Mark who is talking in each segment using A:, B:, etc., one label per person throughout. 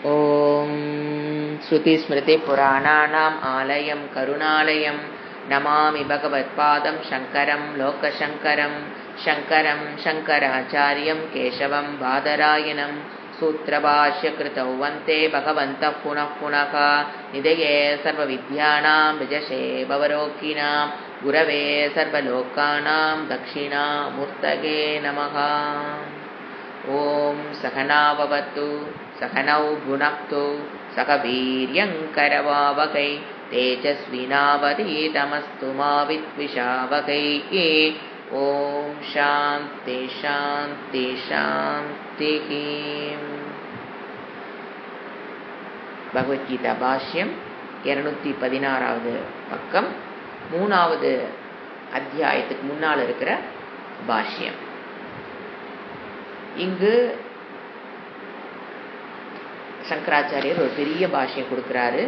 A: ॐ श्रुतिस्मृतिपुराणानाम् आलयं करुणालयं नमामि भगवत्पादं शङ्करं लोकशङ्करं शङ्करं शङ्कराचार्यं केशवं बादरायणं सूत्रभाष्यकृतौ वन्दे भगवन्तः पुनः पुनः निधये सर्वविद्यानां विजशे भवरोगिणां गुरवे सर्वलोकानां दक्षिणामूर्तये नमः। ॐ सहना भवतु सहनौ भुनक्तु सह वीर्यङ्करवावहै तेजस्विनावधीतमस्तु मा विद्विषावहै। ॐ शान्ति शान्ति शान्तिः। பகவத்கீதா பாஷ்யம் 216வது பக்கம் 3வது அத்தியாயத்துக்கு முன்னால் இருக்கிற பாஷ்யம். இங்கு சங்கராச்சாரியர் ஒரு பெரிய பாஷ்யம் கொடுக்குறாரு.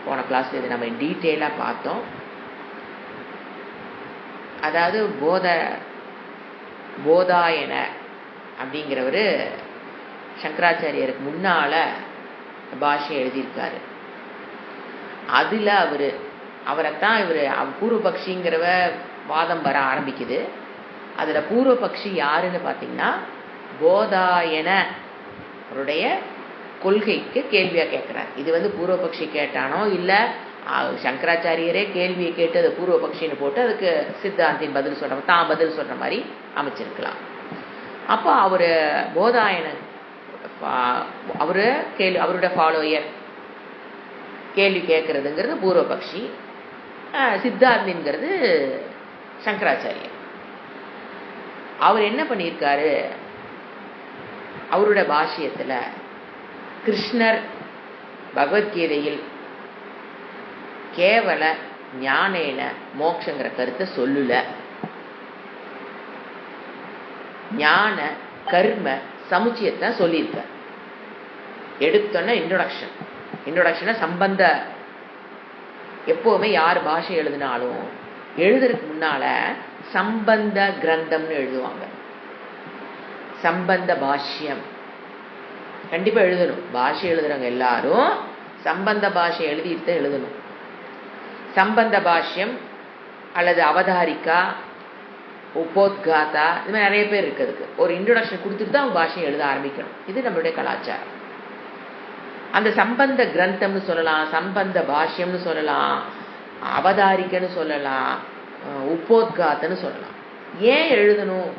A: போன கிளாஸ்ல இது நம்ம டீட்டெயிலாக பார்த்தோம். அதாவது போதாயன அப்படிங்கிறவர் சங்கராச்சாரியருக்கு முன்னால பாஷ்யம் எழுதியிருக்காரு. அதில் அவரைத்தான் பூர்வபக்ஷிங்கிறவ வாதம் வர ஆரம்பிக்குது. அதில் பூர்வபக்ஷி யாருன்னு பார்த்தீங்கன்னா போதாயன அவருடைய கொள்கைக்கு கேள்வியாக கேட்குறார். இது பூர்வபக்ஷி கேட்டானோ இல்லை சங்கராச்சாரியரே கேள்வியை கேட்டு அது பூர்வபக்ஷின்னு போட்டு அதுக்கு சித்தாந்தின் பதில் தான் பதில் சொல்கிற மாதிரி அமைச்சிருக்கலாம். அப்போ அவர் போதாயனன் அவருடைய ஃபாலோயர் கேள்வி கேட்கறதுங்கிறது பூர்வபக்ஷி, சித்தாந்திங்கிறது சங்கராச்சாரியர். அவர் என்ன பண்ணியிருக்காரு, அவருடைய பாஷ்யத்தில் கிருஷ்ணர் பகவத்கீதையில் கேவல ஞானேன மோட்சங்கிற கருத்தை சொல்லல. ஞான கர்ம சமுச்சயத்தை சொல்லியிருக்க. எடுத்தோன்னா இன்ட்ரோடக்ஷனை சம்பந்த எப்போவுமே யார் பாஷை எழுதினாலும் எழுதுறதுக்கு முன்னால சம்பந்த கிரந்தம்னு எழுதுவாங்க. சம்பந்த பாஷ்யம் கண்டிப்பா எழுதணும். பாஷை எழுதுறவங்க எல்லாரும் சம்பந்த பாஷை எழுதிட்டு தான் எழுதணும். சம்பந்த பாஷ்யம் அல்லது அவதாரிக்கா, உபோத்காதா, இது மாதிரி நிறைய பேர் இருக்கிறதுக்கு ஒரு இன்ட்ரோடக்ஷன் கொடுத்துட்டு தான் அவங்க பாஷையை எழுத ஆரம்பிக்கணும். இது நம்மளுடைய கலாச்சாரம். அந்த சம்பந்த கிரந்தம்னு சொல்லலாம், சம்பந்த பாஷ்யம்னு சொல்லலாம், அவதாரிக்கன்னு சொல்லலாம், உப்போத்காத்தன்னு சொல்லலாம். ஏன் எழுதணும்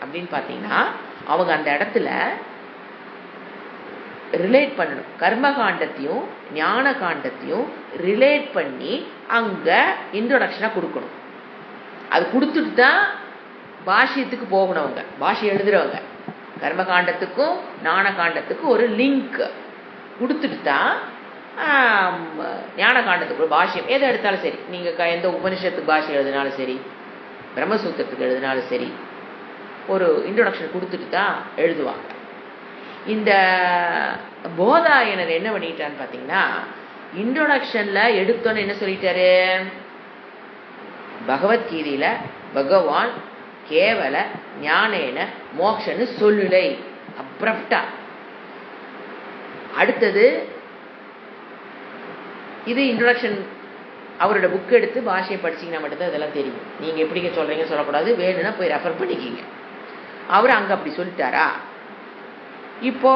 A: அப்படின்னு பார்த்தீங்கன்னா அவங்க அந்த இடத்துல ரிலேட் பண்ணணும். கர்ம காண்டத்தையும் ஞான காண்டத்தையும் ரிலேட் பண்ணி அங்க இன்ட்ரோடக்ஷனா கொடுக்கணும். அது கொடுத்துட்டு தான் பாஷ்யத்துக்கு போகணும். அவங்க பாஷ்யம் எழுதுறவங்க கர்ம காண்டத்துக்கும் ஞான காண்டத்துக்கும் ஒரு லிங்க் கொடுத்துட்டு தான் ஞான காண்டத்துக்கு பாஷ்யம் எதை எடுத்தாலும் சரி, நீங்க எந்த உபனிஷத்துக்கு பாஷ்யம் எழுதினாலும் சரி, பிரம்மசூத்திரத்துக்கு எழுதினாலும் சரி, ஒரு இன்ட்ரோடக்ஷன் கொடுத்துட்டு தான் எழுதுவாங்க. இந்த போதாயனர் என்ன பண்ணிட்டான்னு பார்த்தீங்கன்னா இன்ட்ரோடக்ஷன்ல எடுத்தோன்னு என்ன சொல்லிட்டாரு, பகவத்கீதையில பகவான் கேவல ஞானேன மோக்ஷன்னு சொல்லலை அப்ரப்டா. அடுத்தது இது இன்ட்ரோடக்ஷன். அவரோட புக் எடுத்து பாஷையை படிச்சிங்கன்னா மட்டும்தான் இதெல்லாம் தெரியும். நீங்க எப்படிங்க சொல்றீங்க சொல்லக்கூடாது, வேணும்னா போய் ரெஃபர் பண்ணிக்கிங்க. அவர் அங்க அப்படி சொல்லிட்டாரா. இப்போ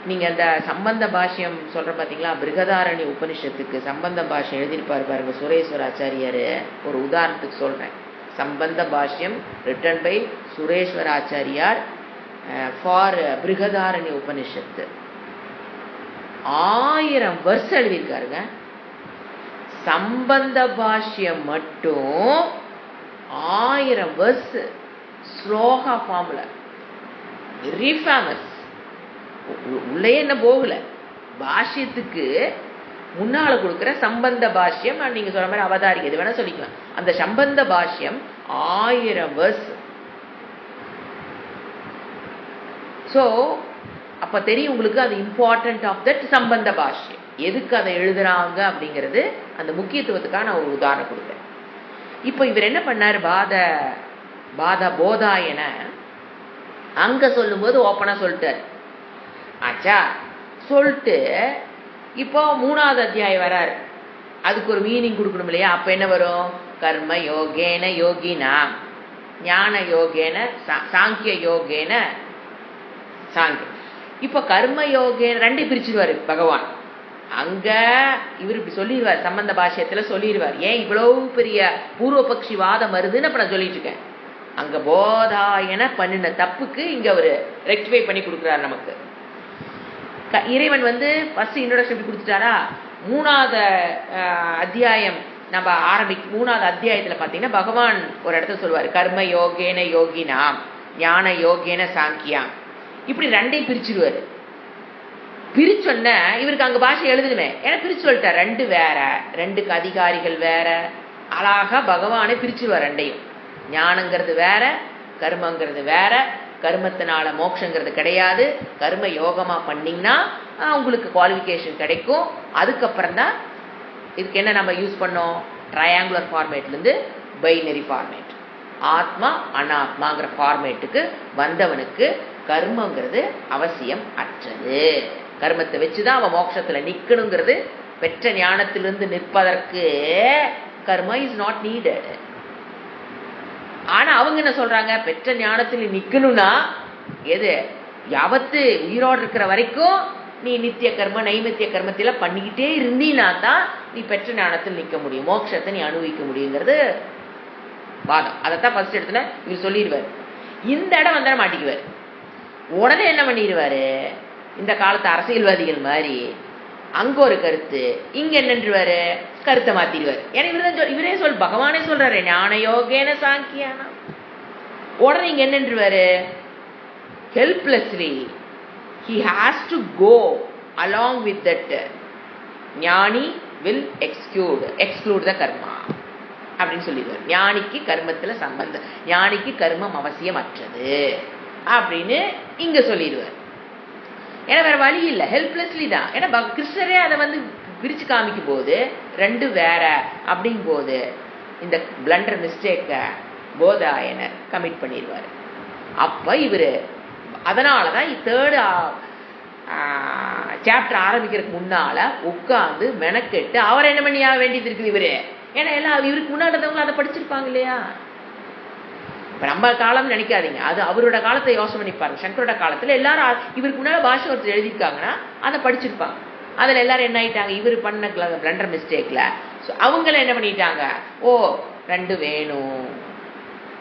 A: நீங்க அந்த சம்பந்த பாஷ்யம் சொல்ற பாத்தீங்களா, பிருகதாரண்ய உபனிஷத்துக்கு சம்பந்த பாஷ்யம் எழுதியிருப்பாரு பாருங்க சுரேஸ்வராச்சாரியாரு. ஒரு உதாரணத்துக்கு சொல்றேன். சம்பந்த பாஷ்யம் ரிட்டன் பை சுரேஸ்வராச்சாரியார் ஃபார் பிருகதாரண்ய உபனிஷத்து 1000 வருஷம் எழுதியிருக்காருங்க. சம்பந்த பாஷ்யம் மட்டும் 1000 வருஷம் ஸ்லோகா ஃபார்ம்ல, வெரி ஃபேமஸ். உள்ளே என்ன போகல, பாஷ்யத்துக்கு முன்னால கொடுக்குற சம்பந்த பாஷ்யம், நீங்க சொல்ற மாதிரி அவதாரிக்கை எது வேணா சொல்லிக்கலாம். அந்த சம்பந்த பாஷ்யம் 1000 வருஷம். ஸோ அப்ப தெரியும் உங்களுக்கு அது இம்பார்ட்டன்ட் ஆஃப் தட் சம்பந்த பாஷ்யம். எதுக்கு அதை எழுதுறாங்க அப்படிங்கிறது அந்த முக்கியத்துவத்துக்காக நான் ஒரு உதாரணம் கொடுத்தேன். இப்போ இவர் என்ன பண்ணார், போதாயன அங்க சொல்லும்போது ஓப்பனா சொல்லிட்டார். ஆச்சா, சொல்லிட்டு இப்போ 3வது அத்தியாயம் வராரு. அதுக்கு ஒரு மீனிங் கொடுக்கணும் இல்லையா? அப்ப என்ன வரும்? கர்ம யோகேன யோகினா, ஞான யோகேன சாங்கிய யோகேன சாங்கிய. இப்ப கர்ம யோகேன 2 பிரிச்சுடுவாரு பகவான். அங்க இவர் இப்படி சொல்லிடுவார், சம்பந்த பாஷ்யத்துல சொல்லிடுவார். ஏன் இவ்வளவு பெரிய பூர்வபக்ஷி வாதம் வருதுன்னு அப்ப நான் சொல்லிட்டு இருக்கேன். அங்க போதாயன பண்ணின தப்புக்கு இங்க அவரு ரெக்டிஃபை பண்ணி கொடுக்குறாரு நமக்கு. இறைவன் ஃபர்ஸ்ட் இன்ட்ரோடக்ஷன் எப்படி கொடுத்துட்டாரா? 3வது அத்தியாயம் நம்ம 3வது அத்தியாயத்துல பாத்தீங்கன்னா பகவான் ஒரு இடத்துல சொல்லுவாரு, கர்ம யோகேன யோகினா ஞான யோகேன சாங்கியா. இப்படி 2ஐயும் பிரிச்சுடுவாரு. பிரிச்சொன்ன இவருக்கு அங்க பாஷை எழுதணுமே, ஏன்னா பிரிச்சு சொல்லிட்டார். 2 வேற, 2க்கு அதிகாரிகள் வேற. அழகா பகவானே பிரிச்சுடுவார் 2ஐயும். ஞானங்கிறது வேற, கர்மங்கிறது வேற. கர்மத்தினால மோட்சங்கிறது கிடையாது. கர்ம யோகமா பண்ணீங்கன்னா உங்களுக்கு குவாலிஃபிகேஷன் கிடைக்கும். அதுக்கப்புறம் தான் இதுக்கு என்ன நம்ம யூஸ் பண்ணோம்? ட்ரையாங்குலர் ஃபார்மேட்ல இருந்து பைனரி ஃபார்மேட், ஆத்மா அனாத்மாங்கிற ஃபார்மேட்டுக்கு வந்தவனுக்கு கர்மங்கிறது அவசியம் அற்றது. கர்மத்தை வச்சுதான் அவன் மோட்சத்துல நிக்கணுங்கிறது. பெற்ற ஞானத்திலிருந்து நிற்பதற்கு கர்ம இஸ் நாட் நீடட். ஆனா அவங்க என்ன சொல்றாங்க? பெற்ற ஞானத்தில் நிக்கணும்னா எது? யாவத்து உயிரோடு இருக்கிற வரைக்கும் நீ நித்திய கர்ம நைமித்திய கர்மத்தில பண்ணிக்கிட்டே இருந்தீனா தான் நீ பெற்ற ஞானத்தில் நிக்க முடியும், மோட்சத்தை நீ அனுபவிக்க முடியுங்கிறது வாதம். அதைத்தான் ஃபர்ஸ்ட் எடுத்துல இவர் சொல்லிடுவார். இந்த இடம் வந்தா மாட்டிக்குவார். உடனே என்ன பண்ணிடுவாரு? இந்த காலத்து அரசியல்வாதிகள் மாதிரி அங்க ஒரு கருத்து, இங்க என்னன்றுவாரு, கருத்தை மாத்திடுவாரு. ஏன்னா இவரே பகவானே சொல்றாரு, ஞான யோகேன சாங்கியானா. உடனே இங்க என்னன்றுவாரு, helplessly he has to go along with that. ஞானி will exclude the karma அப்படின்னு சொல்லிடுவார். ஞானிக்கு கர்மத்துல சம்பந்தம், ஞானிக்கு கர்மம் அவசியம் அற்றது அப்படின்னு இங்க சொல்லிடுவார். ஏன்னா வேற வழி இல்லை, ஹெல்ப்லெஸ்லி தான். ஏன்னா கிருஷ்ணரே அதை பிரிச்சு காமிக்கும் போது 2 வேற அப்படிங்கும் போது இந்த பிளண்டர் மிஸ்டேக்க போதாயனர் கமிட் பண்ணிடுவாரு. அப்ப இவரு அதனாலதான் 3rd சாப்டர் ஆரம்பிக்கிறதுக்கு முன்னால உட்கார்ந்து மெனக்கெட்டு அவர் என்ன பண்ணி வேண்டியது இருக்குது இவரு. ஏன்னா எல்லாம் இவருக்கு முன்னாடிவங்க அதை படிச்சிருப்பாங்க இல்லையா? இப்ப நம்ம காலம் நினைக்காதீங்க, அது அவரோட காலத்தை யோசனை பண்ணி பாருங்க. சங்கரோட காலத்துல எல்லாரும் இவருக்கு முன்னாடி பாஷை ஒருத்தர் எழுதியிருக்காங்கன்னா அதை படிச்சிருப்பாங்க. அதுல எல்லாரும் என்ன ஆயிட்டாங்க, இவர் பண்ண பிளண்டர் மிஸ்டேக்ல அவங்கள என்ன பண்ணிட்டாங்க, ஓ 2 வேணும்.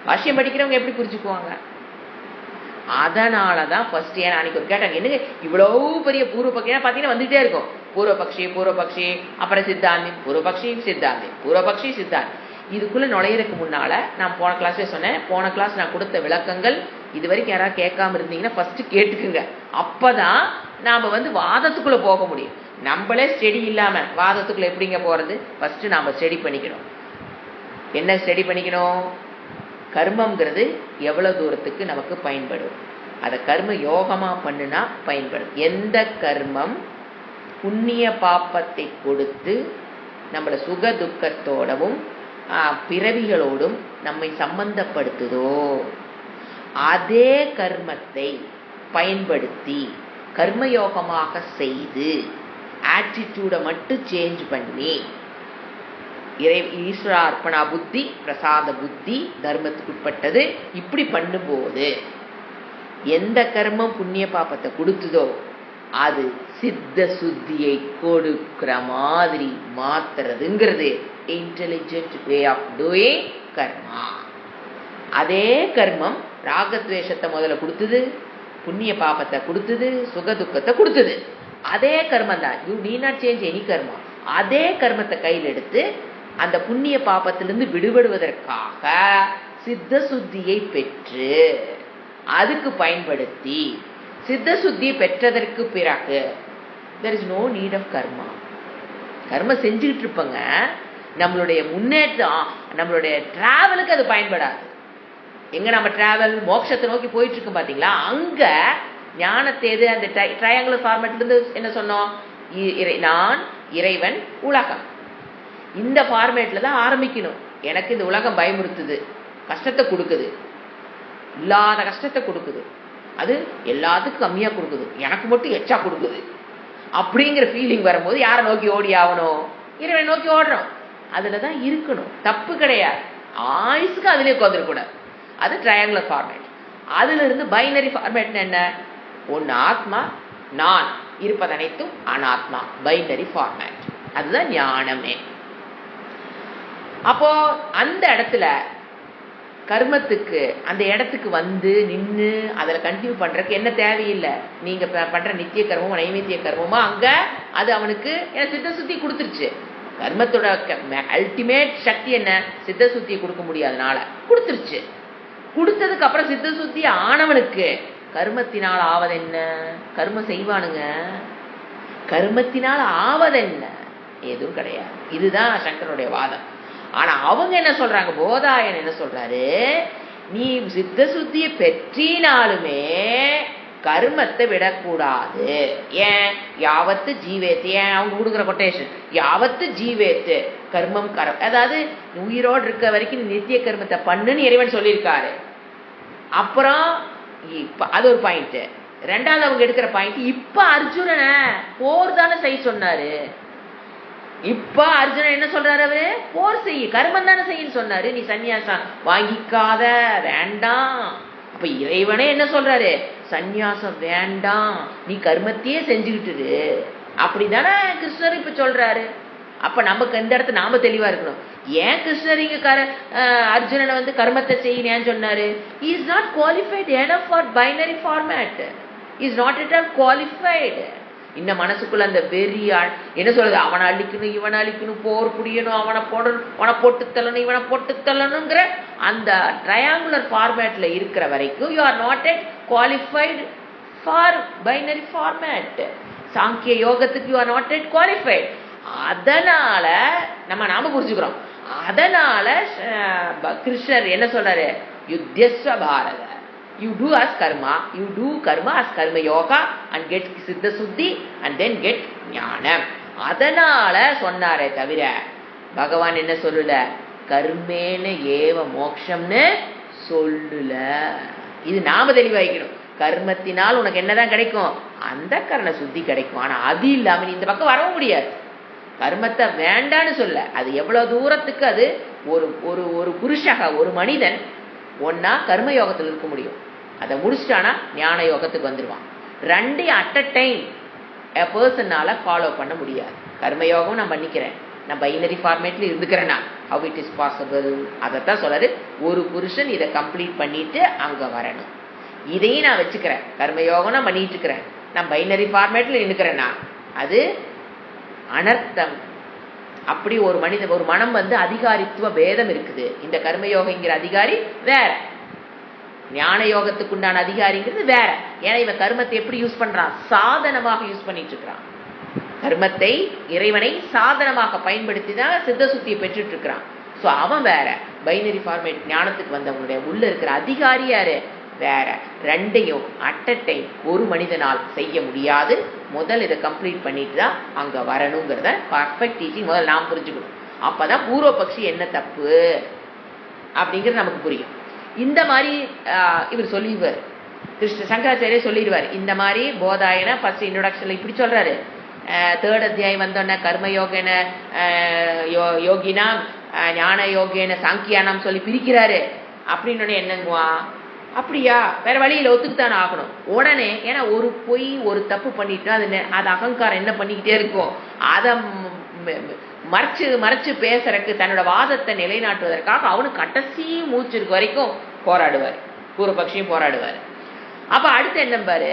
A: பாஷ்யம் படிக்கிறவங்க எப்படி புரிஞ்சுக்குவாங்க? அதனாலதான் ஃபர்ஸ்ட் ஏன் அன்னைக்கு ஒரு கேட்டாங்க, என்னங்க இவ்வளவு பெரிய பூர்வபக்ஷி பாத்தீங்கன்னா வந்துட்டே இருக்கும். பூர்வபக்ஷி அப்புறம் சித்தாந்தி, பூர்வபக்ஷி சித்தாந்தி. இதுக்குள்ள நுழையிறதுக்கு முன்னால நான் போன கிளாஸ்ல சொன்னேன், போன கிளாஸ் நான் கொடுத்த விளக்கங்கள் இது வரைக்கும் யாராவது கேட்காம இருந்தீங்கன்னா ஃபர்ஸ்ட் கேட்டுக்குங்க. அப்பதான் நாம வாதத்துக்குள்ள போக முடியும். நம்மளே ஸ்டடி இல்லாம வாதத்துக்குள்ள எப்படிங்க போறது? ஃபர்ஸ்ட் நாம ஸ்டடி பண்ணிக்கணும். என்ன ஸ்டடி பண்ணிக்கணும்? கர்மம்ங்கிறது எவ்வளவு தூரத்துக்கு நமக்கு பயன்படும், அதை கர்ம யோகமா பண்ணுனா பயன்படும். எந்த கர்மம் புண்ணிய பாப்பத்தை கொடுத்து நம்மள சுக துக்கத்தோடவும் பிறவிகளோடும் நம்மை சம்பந்தப்படுத்துதோ அதே கர்மத்தை பயன்படுத்தி கர்மயோகமாக செய்து ஆட்டிடியூட மட்டும் சேஞ்ச் பண்ணி ஈஸ்வர அர்ப்பணா புத்தி, பிரசாத புத்தி, தர்மத்துக்குட்பட்டது இப்படி பண்ணும்போது எந்த கர்மம் புண்ணிய பாப்பத்தை கொடுத்ததோ அது சித்த சுத்தியை கொடுக்கிற மாதிரி மாத்துறதுங்கிறது இன்டெலிஜென்ட் வே ஆஃப் டூயிங் கர்மா. அதே கர்மம் ராகத்வேஷத்தை முதல்ல கொடுத்தது, புண்ணிய பாபத்தை கொடுத்தது, சுக துக்கத்தை கொடுத்தது. அதே கர்மம் தான். You need not change any karma. அதே கர்மத்தை கையில் எடுத்து அந்த புண்ணிய பாபத்திலிருந்து விடுபடுவதற்காக சித்த சுத்தியை பெற்று அதுக்கு பயன்படுத்தி சித்த சுத்தியை பெற்றதற்கு பிறகு there is no need of karma. கர்ம செஞ்சுக்கிட்டு இருப்பங்க, நம்மளுடைய முன்னேற்றம் நம்மளுடைய டிராவலுக்கு அது பயன்படாது. எங்க நம்ம டிராவல் மோட்சத்தை நோக்கி போயிட்டு இருக்கோம் பாத்தீங்களா, அங்க ஞானத்தை எது அந்த ட்ரையாங்குலர் ஃபார்மேட்ல இருந்து என்ன சொன்னோம், நான் இறைவன் உலகம், இந்த ஃபார்மேட்ல தான் ஆரம்பிக்கணும். எனக்கு இந்த உலகம் பயமுறுத்துது, கஷ்டத்தை கொடுக்குது, இல்லாத கஷ்டத்தை கொடுக்குது, அது எல்லாத்துக்கும் கம்மியாக கொடுக்குது, எனக்கு மட்டும் எச்சா கொடுக்குது அப்படிங்கிற ஃபீலிங் வரும்போது யாரை நோக்கி ஓடி ஆகணும்? இறைவனை நோக்கி ஓடுறோம். அதில் தான் இருக்கணும், தப்பு கிடையாது. ஆயுசுக்கு அதிலே உட்காந்துருக்கூடாது. அது ட்ரையாங்குலர் ஃபார்மேட். அதுல இருந்து பைனரி ஃபார்மேட் என்ன? ஒன்று ஆத்மா, நான், இருப்பது அனைத்தும் அனாத்மா. பைனரி ஃபார்மேட், அதுதான் ஞானமே. அப்போ அந்த இடத்துல கர்மத்துக்கு அந்த இடத்துக்கு வந்து நின்று அதில் கண்டினியூ பண்ணுறதுக்கு என்ன தேவையில்லை. நீங்கள் பண்ணுற நித்திய கர்மமோ நைவேத்திய கர்மமோ அங்கே அது அவனுக்கு சித்த சுத்தி கொடுத்துருச்சு. கர்மத்தோட அல்டிமேட் சக்தி என்ன? சித்த சுத்தியை கொடுக்க முடியாதனால கொடுத்துருச்சு. கொடுத்ததுக்கு அப்புறம் சித்த சுத்தி ஆனவனுக்கு கர்மத்தினால் ஆவதென்ன? கர்மம் செய்வானுங்க, கர்மத்தினால் ஆவதென்ன? எதுவும் கிடையாது. இதுதான் சங்கரனுடைய வாதம். ஆனா அவங்க என்ன சொல்றாங்க? போதாயன் என்ன சொல்றாரு? நீ சித்த சுத்தியை பெற்றினாலுமே கர்மத்தை விடக்கூடாது. ஏன்? யாவத்து ஜீவேத்து. ஏன் அவங்க கொடுக்குற கொட்டேஷன்? யாவத்து ஜீவேத்து கர்மம் அதாவது உயிரோடு இருக்க வரைக்கும் நித்திய கர்மத்தை பண்ணுன்னு இறைவன் சொல்லியிருக்காரு. அப்புறம் அது ஒரு பாயிண்ட். ரெண்டாவது அவங்க எடுக்கிற பாயிண்ட், இப்ப அர்ஜுனனை போர் தானே செய்ய சொன்னாரு. இப்ப அர்ஜுனன் என்ன சொல்றாரு? அவரு போர் செய்ய, கர்மம் தானே செய்யன்னு சொன்னாரு. நீ சன்னியாசம் வாங்கிக்காத, வேண்டாம். அப்ப இறைவனே என்ன சொல்றாரு? சந்நியாசம் வேண்டாம், நீ கர்மத்தையே செஞ்சுக்கிட்டு. அப்படிதானே கிருஷ்ணர் இப்ப சொல்றாரு. அப்ப நமக்கு இந்த இடத்துல நாம தெளிவா இருக்கணும். ஏன் கிருஷ்ணர் இங்க அர்ஜுனனை வந்து கர்மத்தை செய்யணும் சொன்னாரு? He is not qualified enough for binary format. He is not at all qualified. இந்த மனசுக்குள்ள அந்த வெறி என்ன சொல்றது? அவனை அழிக்கணும், இவனை அழிக்கணும், போர் புரியணும், அவனை போட்டு தள்ளணும், இவனை போட்டு தள்ளணுங்கிற அந்த ட்ரையாங்குலர் ஃபார்மேட்ல இருக்கிற வரைக்கும் you are not yet qualified for binary format. சாங்கிய யோகத்துக்கு you are not yet qualified. அதனால நாம புரிஞ்சுக்கிறோம். அதனால கிருஷ்ணர் என்ன சொல்றாரு? யுத்தியஸ்வ பாரத, you do as karma, you do karma as karma yoga and get siddha suddhi and then get ஞானம். அதனால சொன்னாரே தவிர பகவான் என்ன சொல்லல? கர்மேன ஏவ மோட்சம்னு சொல்லல. இது நாம தெளிவாய்க்கணும். கர்மத்தினால் உனக்கு என்னதான் கிடைக்கும்? அந்த கரண சுத்தி கிடைக்கும். ஆனா அது இல்லாம நீ இந்த பக்கம் வரவும் முடியாது. கர்மத்தை வேண்டான்னு சொல்ல. அது எவ்வளவு தூரத்துக்கு அது ஒரு ஒரு ஒரு புருஷக, ஒரு மனிதன் ஒன்னா கர்ம யோகத்தில் இருக்க முடியும். அதை முடிச்சிட்டானா ஞான யோகத்துக்கு வந்துடுவான். ரெண்டையும் அட் அ டைம் பர்சனால ஃபாலோ பண்ண முடியாது. கர்மயோகம் நான் பண்ணிக்கிறேன், நான் பைனரி ஃபார்மேட்ல இருந்துக்கிறேன்னா ஹவ் இட் இஸ் பாசிபிள்? அதைத்தான் சொல்றாரு. ஒரு புருஷன் இதை கம்ப்ளீட் பண்ணிட்டு அங்க வரணும். இதையும் நான் வச்சுக்கிறேன், கர்மயோகம் நான் பண்ணிட்டு இருக்கிறேன், நான் பைனரி ஃபார்மேட்ல நின்னுக்கிறேன்னா அது அனர்த்தம். அப்படி ஒரு ஒரு மனம் வந்து அதிகாரித்துவ பேதம் இருக்குது. இந்த கர்மயோகங்கிற அதிகாரி வேற, ஞான யோகத்துக்கு உண்டான அதிகாரிங்கிறது வேற. ஏன்னா இவன் கர்மத்தை எப்படி யூஸ் பண்றான்? சாதனமாக யூஸ் பண்ணிட்டு இருக்கிறான். கர்மத்தை, இறைவனை சாதனமாக பயன்படுத்தி தான் சித்த சுத்தியை பெற்றுட்டு இருக்கிறான். ஸோ அவன் வேற. பைனரி ஃபார்மேட் ஞானத்துக்கு வந்தவனுடைய உள்ள இருக்கிற அதிகாரி யாரு? வேற. ரெண்டையும் அட் அ டைம் ஒரு மனிதனால் செய்ய முடியாது. முதல் இதை கம்ப்ளீட் பண்ணிட்டு தான் அங்க வரணுங்கிறத பர்ஃபெக்ட் டீச்சிங் முதல்ல நாம் புரிஞ்சுக்கணும். அப்பதான் பூர்வபக்ஷி என்ன தப்பு அப்படிங்கிறது நமக்கு புரியும். இந்த மாதிரி இவர் சொல்லிடுவார், சங்கராச்சாரிய சொல்லிடுவார். இந்த மாதிரி போதாயன ஃபர்ஸ்ட் இன்ட்ரோடக்ஷன்ல இப்படி சொல்றாரு. தேர்ட் அத்தியாயம் வந்தோடனே கர்மயோகன யோகினா ஞான யோகேன சாங்கியானம் சொல்லி பிரிக்கிறாரு. அப்படின்னு என்னங்குவா? அப்படியா, வேற வழியில் ஒத்துக்குத்தானே ஆகணும் உடனே. ஏன்னா ஒரு பொய் ஒரு தப்பு பண்ணிட்டா அது அகங்காரம் என்ன பண்ணிக்கிட்டே இருக்கும். அதை மறைச்சு பேசுறதுக்கு, தன்னோட வாதத்தை நிலைநாட்டுவதற்காக அவனுக்கு கடைசி மூச்சு இருக்க வரைக்கும் போராடுவார். பூர்வபக்ஷியும் போராடுவார். அப்ப அடுத்து என்ன பாரு,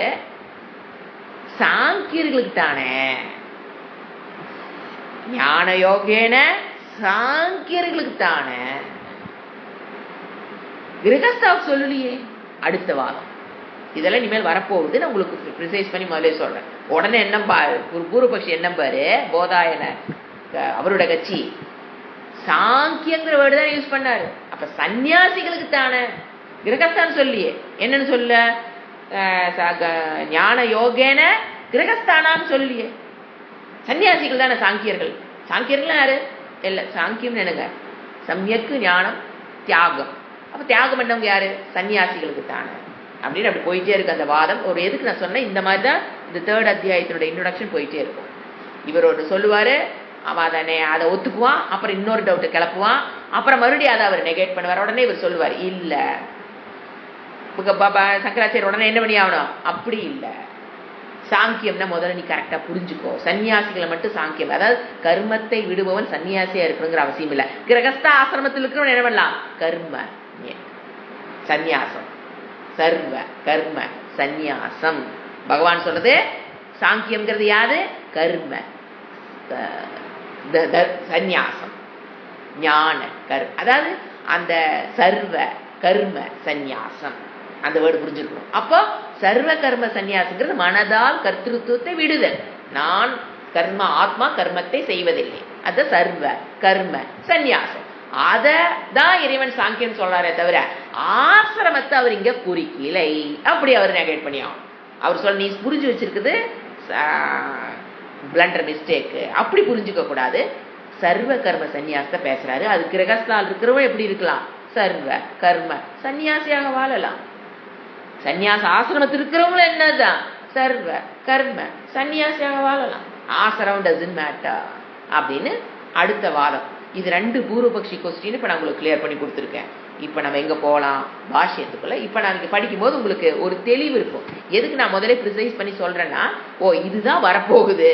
A: சாங்கியர்களுக்கு தானே ஞான யோகேன சாங்கியர்களுக்கு தானே, கிரகஸ்தாவுக்கு சொல்லலையே. அடுத்த வாரம் இதெல்லாம் இனிமேல் வரப்போகுது. நான் உங்களுக்கு ப்ரிசைஸ் பண்ணி முதலே சொல்றேன். உடனே என்ன பூர்வபக்ஷி என்ன பாரு, போதாயன அவரோட கட்சி சாங்கியங்கிற வேர்டு தான் யூஸ் பண்ணாரு. அப்ப சன்னியாசிகளுக்கு தானே, கிரகஸ்தான் சொல்லியே. என்னன்னு சொல்ல? ஞான யோகேன கிரகஸ்தானான்னு சொல்லியே. சன்னியாசிகள் தானே சாங்கியர்கள். சாங்கியர்கள் யாரு? இல்ல, சாங்கியம் என்னங்க? சமயக்கு ஞானம் தியாகம். அப்ப தியாகம் பண்ணவங்க யாரு? சன்னியாசிகளுக்கு தானே. அப்படின்னு அப்படி போயிட்டே இருக்கு அந்த வாதம். ஒரு எதுக்கு நான் சொன்னேன், இந்த மாதிரி தான் இந்த 3rd அத்தியாயத்தினோட இன்ட்ரோடக்ஷன் போயிட்டே இருக்கும். இவர் ஒன்று சொல்லுவார், அவன் அதை ஒத்துக்குவான், அப்புறம் இன்னொரு டவுட்டை கிளப்புவான், அப்புறம் மறுபடியும் அதை அவர் நெகேட் பண்ணுவார். உடனே இவர் சொல்லுவார், இல்லை சங்கராச்சாரியர் உடனே என்ன பண்ணி ஆகணும், அப்படி இல்லை, சாங்கியம்னா முதல்ல நீ கரெக்டாக புரிஞ்சுக்கோ. சன்னியாசிகளை மட்டும் சாங்கியம், அதாவது கர்மத்தை விடுபவன் சன்னியாசியா இருக்கணுங்கிற அவசியம் இல்லை. கிரகஸ்த ஆசிரமத்தில் இருக்கிறவன் என்ன பண்ணலாம், கர்ம சந்நியாசம், சர்வ கர்ம சந்நியாசம். பகவான் சொல்றது சாங்கியம்ங்கிறது யாது, கர்ம சந்நியாசம், ஞான கர்ம, அதாவது அந்த சர்வ கர்ம சந்நியாசம், அந்த வேர்டு புரிஞ்சிருக்கணும். அப்போ சர்வ கர்ம சந்நியாசங்கிறது மனதால் கர்த்திருவத்தை விடுதல். நான் கர்ம ஆத்மா கர்மத்தை செய்வதில்லை, அது சர்வ கர்ம சந்நியாசம். அததான் இறைவன் சாங்கியம் சொல்றாரே தவிர ஆசிரமத்தை அவர் இங்க குறிக்கலை. அப்படி அவர் நெகேட் பண்ணி ஆகும். அவர் சொல்ல, நீ புரிஞ்சு வச்சிருக்குது பிளண்டர் மிஸ்டேக்கு, அப்படி புரிஞ்சுக்க கூடாது. சர்வ கர்ம சந்நியாசத்தை பேசுறாரு. அது கிரகஸ்தால் இருக்கிறவங்க எப்படி இருக்கலாம், சர்வ கர்ம சந்நியாசியாக வாழலாம். சந்நியாச ஆசிரமத்தில் இருக்கிறவங்களும் என்னதான், சர்வ கர்ம சந்நியாசியாக வாழலாம். ஆசிரமம் டசன்ட் மேட்டர் அப்படின்னு அடுத்த வாதம். இது 2 பூர்வபக்ஷி கொஸ்டின் இப்போ நான் உங்களுக்கு கிளியர் பண்ணி கொடுத்துருக்கேன். இப்போ நம்ம எங்கே போகலாம், பாஷ்யத்துக்குள்ள. இப்போ நான் இங்கே படிக்கும்போது உங்களுக்கு ஒரு தெளிவு இருக்கும். எதுக்கு நான் முதல்ல ப்ரிசைஸ் பண்ணி சொல்கிறேன்னா, ஓ இதுதான் வரப்போகுது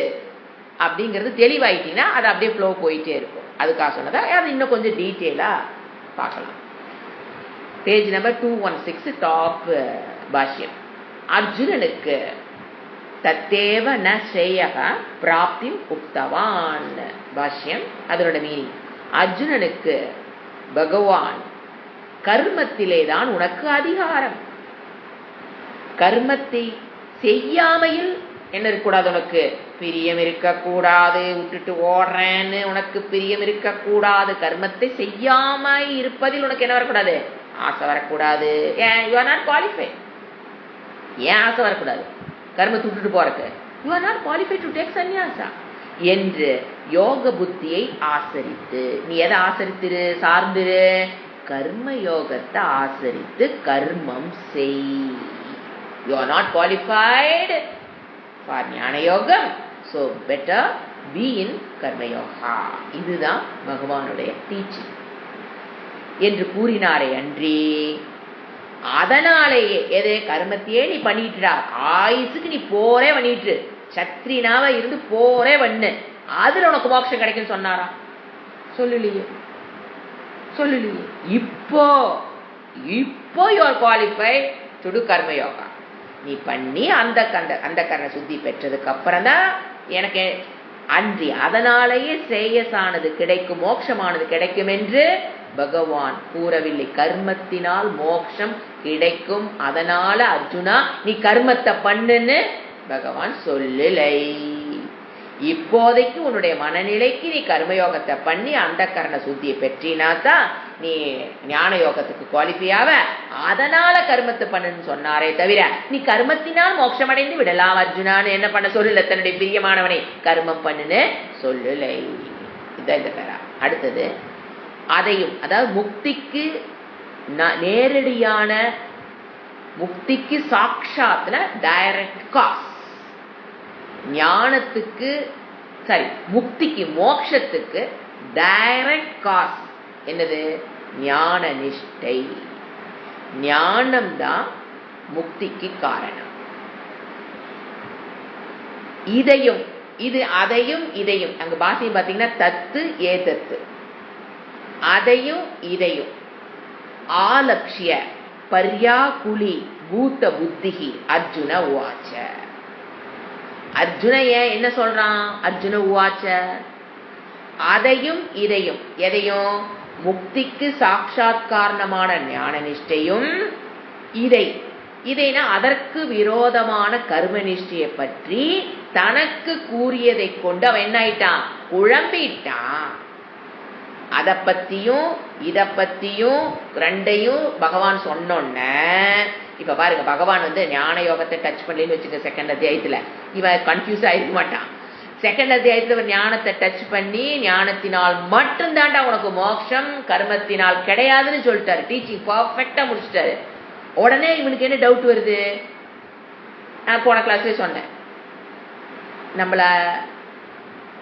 A: அப்படிங்கிறது தெளிவாயிட்டீங்கன்னா அது அப்படியே ஃப்ளோ போயிட்டே இருக்கும். அதுக்காக சொன்னதா, அது இன்னும் கொஞ்சம் டீட்டெயிலாக பார்க்கலாம். பேஜ் நம்பர் 216 டாப் பாஷ்யம். அர்ஜுனனுக்கு தத்தேவ ந ஸ்ரேயக பிராப்தி உக்தவான். பாஷ்யம், அதனோட மீனிங், அர்ஜுனனுக்கு பகவான் கர்மத்திலேதான் உனக்கு அதிகாரம், கர்மத்தை செய்யாமையில் என்ன இருக்கக்கூடாது, உனக்கு பிரியம் இருக்கக்கூடாது, விட்டுட்டு ஓடுறேன்னு உனக்கு பிரியம் இருக்கக்கூடாது. கர்மத்தை செய்யாம இருப்பதில் உனக்கு என்ன வரக்கூடாது, ஆசை வரக்கூடாது. ஏன், யூ ஆர் நாட் குவாலிஃபைட். ஏன் ஆசை வரக்கூடாது, கர்மத்தை விட்டுட்டு போறக்கு, you are not qualified to take sannyasa என்று யோக புத்தியை ஆசரித்து. நீ எதை ஆசரித்திரு, சார்ந்திரு, கர்ம யோகத்தை ஆசரித்து கர்மம் செய். You are not qualified for ஞான யோகம், so better be in karma yoga. இதுதான் பகவானுடைய டீச்சிங் என்று கூறினாரே அன்றி, அதனாலேயே எது கர்மத்தையே நீ பண்ணிட்டுடா, ஆயுசுக்கு நீ போரே பண்ணிட்டு சத்ரினாவ இருந்து போரே பண்ணு, அதுல உனக்கு மோட்சம் கிடைக்கும் சொன்னாரா, சொல்லலையே. இப்போ you are qualified to to karma yoga. நீ பண்ணி அந்த கர்ண சுத்தி பெற்றதுக்கு அப்புறம் தான் எனக்கு அன்றி, அதனாலேயே சேயசானது கிடைக்கும், மோட்சமானது கிடைக்கும் என்று பகவான் கூறவில்லை. கர்மத்தினால் மோட்சம் கிடைக்கும், அதனால அர்ஜுனா நீ கர்மத்தை பண்ணுன்னு பகவான் சொல்லலை. இப்போதைக்கு உன்னுடைய மனநிலைக்கு நீ கர்மயோகத்தை பண்ணி அந்த கர்ண சுத்தியை பெற்றினாதான் நீ ஞான யோகத்துக்கு குவாலிஃபை ஆவ, அதனால கர்மத்தை பண்ணுன்னு சொன்னாரே தவிர நீ கர்மத்தினால் மோட்சம் அடைந்து விடலாம் அர்ஜுனான்னு என்ன பண்ண சொல்லல, தன்னுடைய பிரியமானவனை கர்மம் பண்ணுன்னு சொல்லலை. இதான் இந்த பேரா. அடுத்தது, அதையும், அதாவது முக்திக்கு நேரடியான, முக்திக்கு சாட்சாத்ல டைரக்ட் காஸ், ஞானத்துக்கு சரி முக்திக்கு மோட்சத்துக்கு டைரக்ட் காஸ் என்னது, ஞான நிஷ்டை. ஞானம்தான் முக்திக்கு காரணம். இதையும் அதையும் இதையும் அங்க பாசியம் பாத்தீங்கன்னா தத்து ஏதத்து, அதையும் இதையும் ஆலக்ஷ்ய பர்யாகுலி பூத புத்திகி அர்ஜுன உவாச்ச. அர்ஜுன என்ன சொல்றான், அர்ஜுன உவாச்ச, அதையும் இதையும், எதையும், முக்திக்கு சாட்சாத் காரணமான ஞான நிஷ்டையும், இதைனா அதற்கு விரோதமான கர்ம நிஷ்டையை பற்றி தனக்கு கூறியதை கொண்டு அவன் என்ன ஆயிட்டான், குழம்பிட்டான். அதை பத்தியும் இதை பத்தியும் ரெண்டையும் பகவான் சொன்னோன்ன, இப்ப பாருங்க, பகவான் ஞான யோகத்தை டச் பண்ணலன்னு வச்சுக்க, செகண்ட் அத்தியாயத்துல இவன் கன்ஃபியூஸ் ஆயிருக்க மாட்டான். செகண்ட் அத்தியாயத்துல இவன் ஞானத்தை டச் பண்ணி ஞானத்தினால் மட்டும்தான்டா உனக்கு மோட்சம், கர்மத்தினால் கிடையாதுன்னு சொல்லிட்டாரு. டீச்சிங் பர்ஃபெக்டா முடிச்சிட்டாரு. உடனே இவனுக்கு என்ன டவுட் வருது? நான் போன கிளாஸ்லேயே சொன்னேன், நம்மளை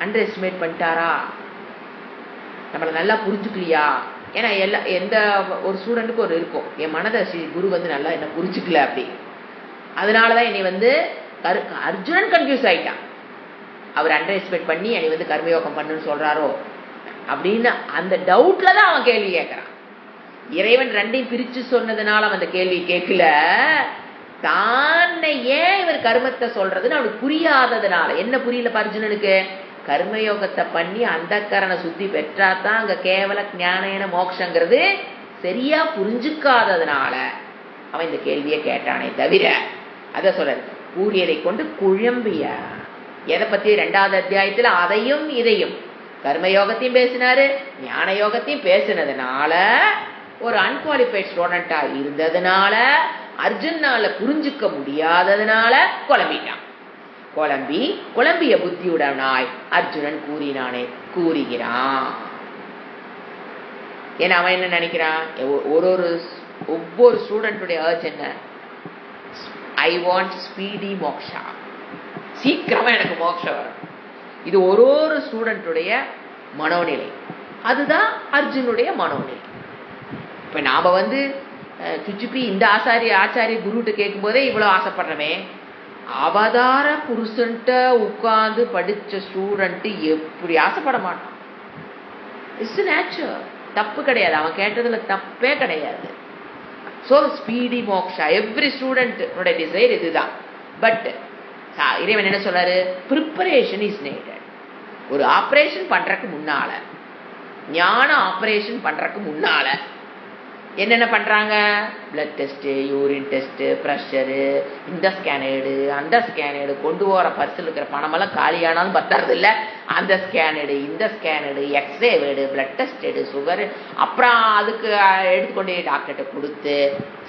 A: அண்டர் எஸ்டிமேட் பண்ணிட்டாரா, நம்மளை நல்லா புரிஞ்சுக்கலையா? ஏன்னா எந்த ஒரு ஸ்டூடெண்ட்டுக்கு ஒரு இருக்கும், என் மனதை குரு நல்லா என்ன புரிஞ்சுக்கல அப்படி, அதனாலதான் என்னை அர்ஜுனன் கன்ஃபியூஸ் ஆயிட்டான். அவர் அண்டர் எஸ்டிமேட் பண்ணி என்னை கர்மயோகம் பண்ணுன்னு சொல்றாரோ அப்படின்னு அந்த டவுட்ல தான் அவன் கேள்வி கேட்கறான். இறைவன் ரெண்டையும் பிரிச்சு சொன்னதுனால அவன் அந்த கேள்வி கேட்கல, தானே ஏன் இவர் கர்மத்தை சொல்றதுன்னு அவனுக்கு புரியாததுனால. என்ன புரியல அர்ஜுனனுக்கு? கர்மயோகத்தை பண்ணி அந்த கரண சுத்தி பெற்றாதான் அங்க கேவல ஞான மோட்சங்கிறது சரியா புரிஞ்சுக்காததுனால அவன் இந்த கேள்வியை கேட்டானே தவிர, அத சொல்ற கூறியதை கொண்டு குழம்பிய. எதை பத்தி 2வது அத்தியாயத்துல அதையும் இதையும் கர்மயோகத்தையும் பேசினாரு, ஞான யோகத்தையும் பேசினதுனால ஒரு அன்குவாலிஃபைட் ஸ்டூடெண்டா இருந்ததுனால அர்ஜுனால புரிஞ்சுக்க முடியாததுனால குழம்பிட்டான். குழம்பிய புத்தியுடனாய் அர்ஜுனன் கூறுகிறான். ஏன்னா அவன் என்ன நினைக்கிறான், ஒவ்வொரு ஸ்டூடெண்டுடைய அர்ஜ் என்ன? ஐ வாண்ட் ஸ்பீடி மோக்ஷா, சீக்கிரமா எனக்கு மோட்சம் வரும். இது ஒரு ஸ்டூடெண்டுடைய மனோநிலை. அதுதான் அர்ஜுனுடைய மனோநிலை. இப்ப நாம சுச்சுப்பி இந்த ஆச்சாரிய குருட்டு கேட்கும் போதே இவ்வளவு ஆசைப்படுறமே, அவதார புருஷன்ட்ட உட்கார்ந்து படிச்ச ஸ்டூடெண்ட் எப்படி ஆசைப்பட மாட்டான்? இட்ஸ் நேச்சுரல், தப்பு கிடையாது, அவன் கேட்டதுல தப்பே கிடையாது. So speedy moksha every student desire இதுதான். பட் இறைவன் என்ன சொல்றாரு? Preparation is needed. ஒரு ஆப்ரேஷன் பண்றதுக்கு முன்னால, ஞான ஆப்ரேஷன் பண்றதுக்கு முன்னால என்னென்ன பண்றாங்க? Blood test, urine test, pressure, இந்த ஸ்கேனேடு அந்த ஸ்கேனேடு, கொண்டு போற பர்சில் இருக்கிற பணமெல்லாம் காலியானாலும் பத்தாது இல்ல, அந்த ஸ்கேனேடு இந்த ஸ்கேனேடு, எக்ஸ்ரே வேடு, பிளட் டெஸ்ட் எடு, சுகர், அப்புறம் அதுக்கு எடுத்துக்கொண்டே டாக்டர்கிட்ட கொடுத்து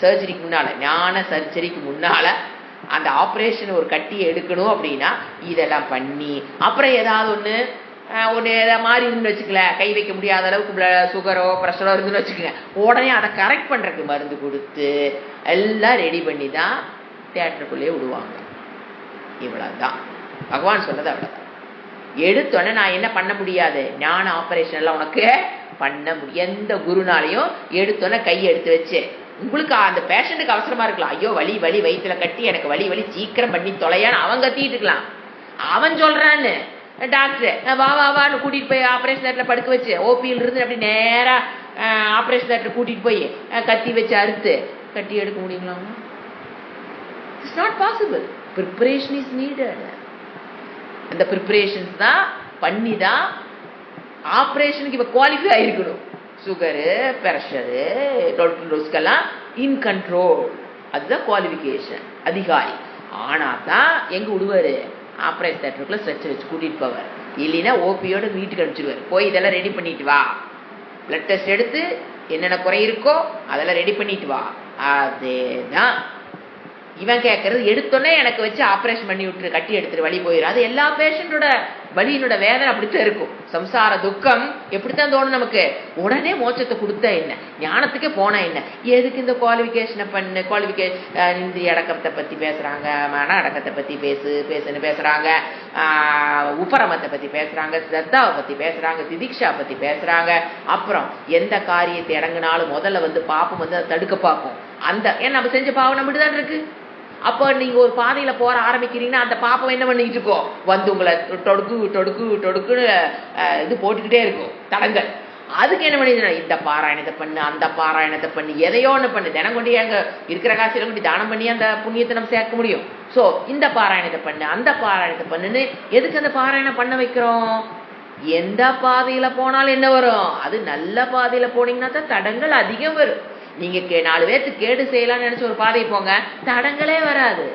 A: சர்ஜரிக்கு முன்னால, ஞான சர்ஜரிக்கு முன்னால அந்த ஆப்ரேஷன் ஒரு கட்டியை எடுக்கணும் அப்படின்னா இதெல்லாம் பண்ணி, அப்புறம் ஏதாவது ஒன்று மாறி இருந்துன்னு வச்சுக்கல, கை வைக்க முடியாத அளவுக்கு சுகரோ ப்ரெஷரோ இருந்துன்னு வச்சுக்கோங்க, உடனே அதை கரெக்ட் பண்றதுக்கு மருந்து கொடுத்து எல்லாம் ரெடி பண்ணி தான் தியேட்டருக்குள்ளேயே விடுவாங்க. இவ்வளவுதான் பகவான் சொன்னது. அவ்வளவுதான். எடுத்தோடனே நான் என்ன பண்ண முடியாது, ஞான ஆபரேஷன் எல்லாம் உனக்கு பண்ண முடியும். எந்த குருனாலையும் எடுத்தோடனே கையை எடுத்து வச்சு, உங்களுக்கு அந்த பேஷண்ட்டுக்கு அவசரமா இருக்கலாம், ஐயோ வலி வயிற்றுல கட்டி எனக்கு வலி சீக்கிரம் பண்ணி தொலையான்னு அவன் கத்திட்டு இருக்கலாம். அவன் சொல்றான்னு டாக்டர் வான்னு கூட்டிட்டு போய் ஆபரேஷன் தேட்டர்ல படுக்க வச்சு, ஓபியில் இருந்து அப்படி நேரா ஆபரேஷன் தேட்டர் கூட்டிட்டு போய் கத்தி வச்சு அறுத்து கட்டி எடுக்க முடியுங்களா? It's not possible. Preparation is needed. அந்த ப்ரிப்பரேஷன்ஸ் தான் பண்ணி தான் ஆபரேஷனுக்கு இப்ப குவாலிஃபை ஆயிருக்கணும். சுகரு, ப்ரெஷரு, டோஸ்கெல்லாம் இன் கண்ட்ரோல், அதுதான் குவாலிஃபிகேஷன். அதிகாரி ஆனா தான் எங்க விடுவாரு? ஆப்ரேஷன் தேட்டருக்குள்ள ஸ்ட்ரெச்சர் வச்சு கூட்டிட்டு போவார். இல்லைன்னா ஓபியோட வீட்டுக்கு அனுப்பிச்சிடுவார். போய் இதெல்லாம் ரெடி பண்ணிட்டு வா, பிளட் டெஸ்ட் எடுத்து என்னென்ன குறை இருக்கோ அதெல்லாம் ரெடி பண்ணிட்டு வா. அதேதான் இவன் கேட்கறது. எடுத்தோன்னே எனக்கு வச்சு ஆப்ரேஷன் பண்ணி விட்டுரு, கட்டி எடுத்துரு, வலி போயிடும். அது எல்லா பேஷண்டோட வலியினோட வேதனை அப்படித்தான் இருக்கும். சம்சார துக்கம் எப்படித்தான் தோணும் நமக்கு. உடனே மோட்சத்தை கொடுத்தா என்ன, ஞானத்துக்கே போனா என்ன, எதுக்கு இந்த குவாலிஃபிகேஷனை பண்ணு? இந்திரிய அடக்கத்தை பத்தி பேசுறாங்க, மன அடக்கத்தை பத்தி பேசுன்னு பேசுறாங்க, உபரமத்தை பத்தி பேசுறாங்க, ஸ்ரத்தாவை பத்தி பேசுறாங்க, திதிக்ஷா பத்தி பேசுறாங்க. அப்புறம் எந்த காரியத்தை இறங்கினாலும் முதல்ல பாப்பம் அதை தடுக்க பார்க்கும். அந்த ஏன் நம்ம செஞ்ச பாவம் நம்மகிட்ட தான் இருக்கு. அப்போ நீங்க ஒரு பாதையில போற ஆரம்பிக்கிறீங்கன்னா அந்த பாப்பம் என்ன பண்ணிட்டு இருக்கோம்? உங்களை தொடுக்குன்னு இது போட்டுக்கிட்டே இருக்கும் தடங்கள். அதுக்கு என்ன பண்ணிடுறா? இந்த பாராயணத்தை பண்ணு, அந்த பாராயணத்தை பண்ணு, எதையோ ஒண்ணு பண்ணு, தினம் கொண்டு அங்க இருக்கிற காசில கொண்டு தானம் பண்ணி அந்த புண்ணியத்தை நம்ம சேர்க்க முடியும். சோ இந்த பாராயணத்தை பண்ணு, அந்த பாராயணத்தை பண்ணுன்னு எதுக்கு அந்த பாராயணம் பண்ண வைக்கிறோம்? எந்த பாதையில போனாலும் என்ன வரும்? அது நல்ல பாதையில போனீங்கன்னா தான் தடங்கள் அதிகம் வரும். நீங்க 4 பேருக்கு கேடு செய்யலாம்னு நினைச்சு ஒரு பாதை போங்க, தடங்களே வராது.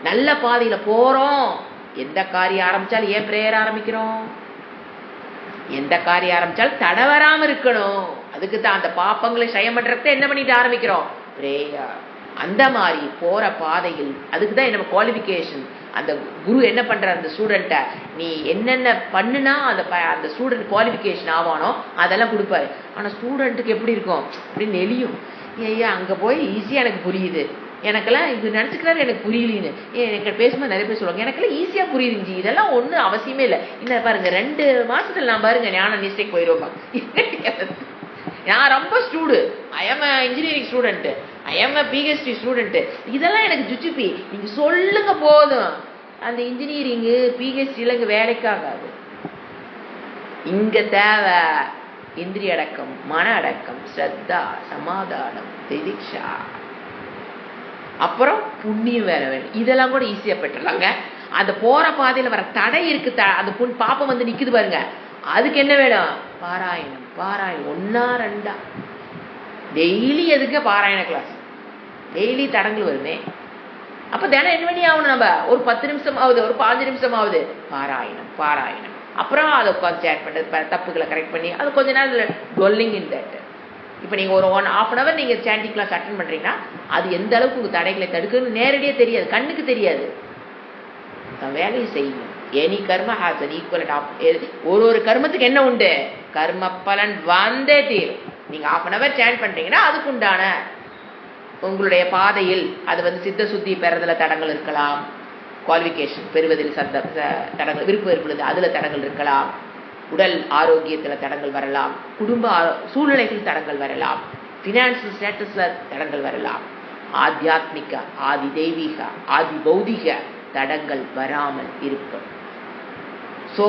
A: நல்ல பாதையில போறோம். எந்த காரியம் ஆரம்பிச்சாலும் ஏன் பிரேயர் ஆரம்பிக்கிறோம்? எந்த காரியம் ஆரம்பிச்சாலும் தடை வராம இருக்கணும். அதுக்கு தான் அந்த பாப்பங்களை ஷயம் பண்றதுக்கு என்ன பண்ணிட்டு ஆரம்பிக்கிறோம்? பிரேயர். அந்த மாதிரி போற பாதையில் அதுக்குதான் நம்ம குவாலிஃபிகேஷன். அந்த குரு என்ன பண்ற அந்த ஸ்டூடெண்ட்டை நீ என்னென்ன பண்ணுனா அந்த ஸ்டூடெண்ட் குவாலிஃபிகேஷன் ஆவானோ அதெல்லாம் கொடுப்பாரு. ஆனா ஸ்டூடெண்ட்டுக்கு எப்படி இருக்கும்? அப்படி நெளியும். ஐயா அங்கே போய் ஈஸியாக எனக்கு புரியுது, எனக்கெல்லாம் இது நினச்சிக்கிறாரு எனக்கு புரியலின்னு எனக்கு பேசும்போது நிறைய பேர் சொல்லுவாங்க, எனக்கெல்லாம் ஈஸியாக புரியுதுங்க, இதெல்லாம் ஒன்றும் அவசியமே இல்லை. இன்னும் பாருங்க 2 மாசத்துல நான் பாருங்க ஞான நிஷ்டைக்கு போயிடுவோம். நான் ரொம்ப I am engineering student, I am PhD student, இதெல்லாம் எனக்கு ஜுச்சுப்பி, நீங்க சொல்லுங்க போதும். அந்த இன்ஜினியரிங்கு பிஹெச்டில இங்க வேலைக்காகாது. இங்க தேவை இந்திரிய அடக்கம், மன அடக்கம், ஸ்ரத்தா, சமாதானம், திதிக்ஷா, அப்புறம் புண்ணியம் வேற வேணும். இதெல்லாம் கூட ஈஸியா பெற்றலாங்க. அந்த போற பாதையில வர தடை இருக்கு, அந்த பாப்பம் வந்து நிக்குது பாருங்க, அதுக்கு என்ன வேணும்? பாராயணம். பாராயணம் 1 2 டெய்லி எதுக்கு பாராயண கிளாஸ், டெய்லி தடங்கள் வருமே. அப்ப தினம் என்ன பண்ணி ஆகணும்? நம்ம ஒரு 10 நிமிஷம் ஆகுது, ஒரு 5 நிமிஷம் ஆகுது, பாராயணம் பாராயணம். அப்புறம் அதை உட்காந்து சேட் பண்ணுறது, தப்புகளை கரெக்ட் பண்ணி அது கொஞ்ச நேரம் டொல்லிங் இன் தட். இப்போ நீங்கள் ஒரு 1/2 hour நீங்கள் சாண்டிங் கிளாஸ் அட்டன் பண்ணுறீங்கன்னா அது எந்த அளவுக்கு உங்கள் தடைகளை தடுக்குன்னு நேரடியாக தெரியாது, கண்ணுக்கு தெரியாது. வேலையை செய்யும். எனி கர்ம ஹாஸ் அன் ஈக்குவல். ஒரு கர்மத்துக்கு என்ன உண்டு? கர்ம பலன் வந்தே தீரும். நீங்கள் 1/2 hour சாண்ட் பண்ணுறீங்கன்னா அதுக்கு உண்டான உங்களுடைய பாதையில் அது வந்து சித்த சுத்தி பெறதுல தடங்கள் இருக்கலாம், குவாலிஃபிகேஷன் பெறுவதில் தடங்கள், விருப்பம் ஏற்படுது அதுல தடங்கள் இருக்கலாம், உடல் ஆரோக்கியத்துல தடங்கள் வரலாம், குடும்ப சூழ்நிலைகள் தடங்கள் வரலாம், பினான்சியல் ஸ்டேட்டஸ்ல தடங்கள் வரலாம், ஆத்தியாத்மிக, ஆதி தெய்வீக, ஆதி பௌதிக தடங்கள் வராமல் இருக்கும். சோ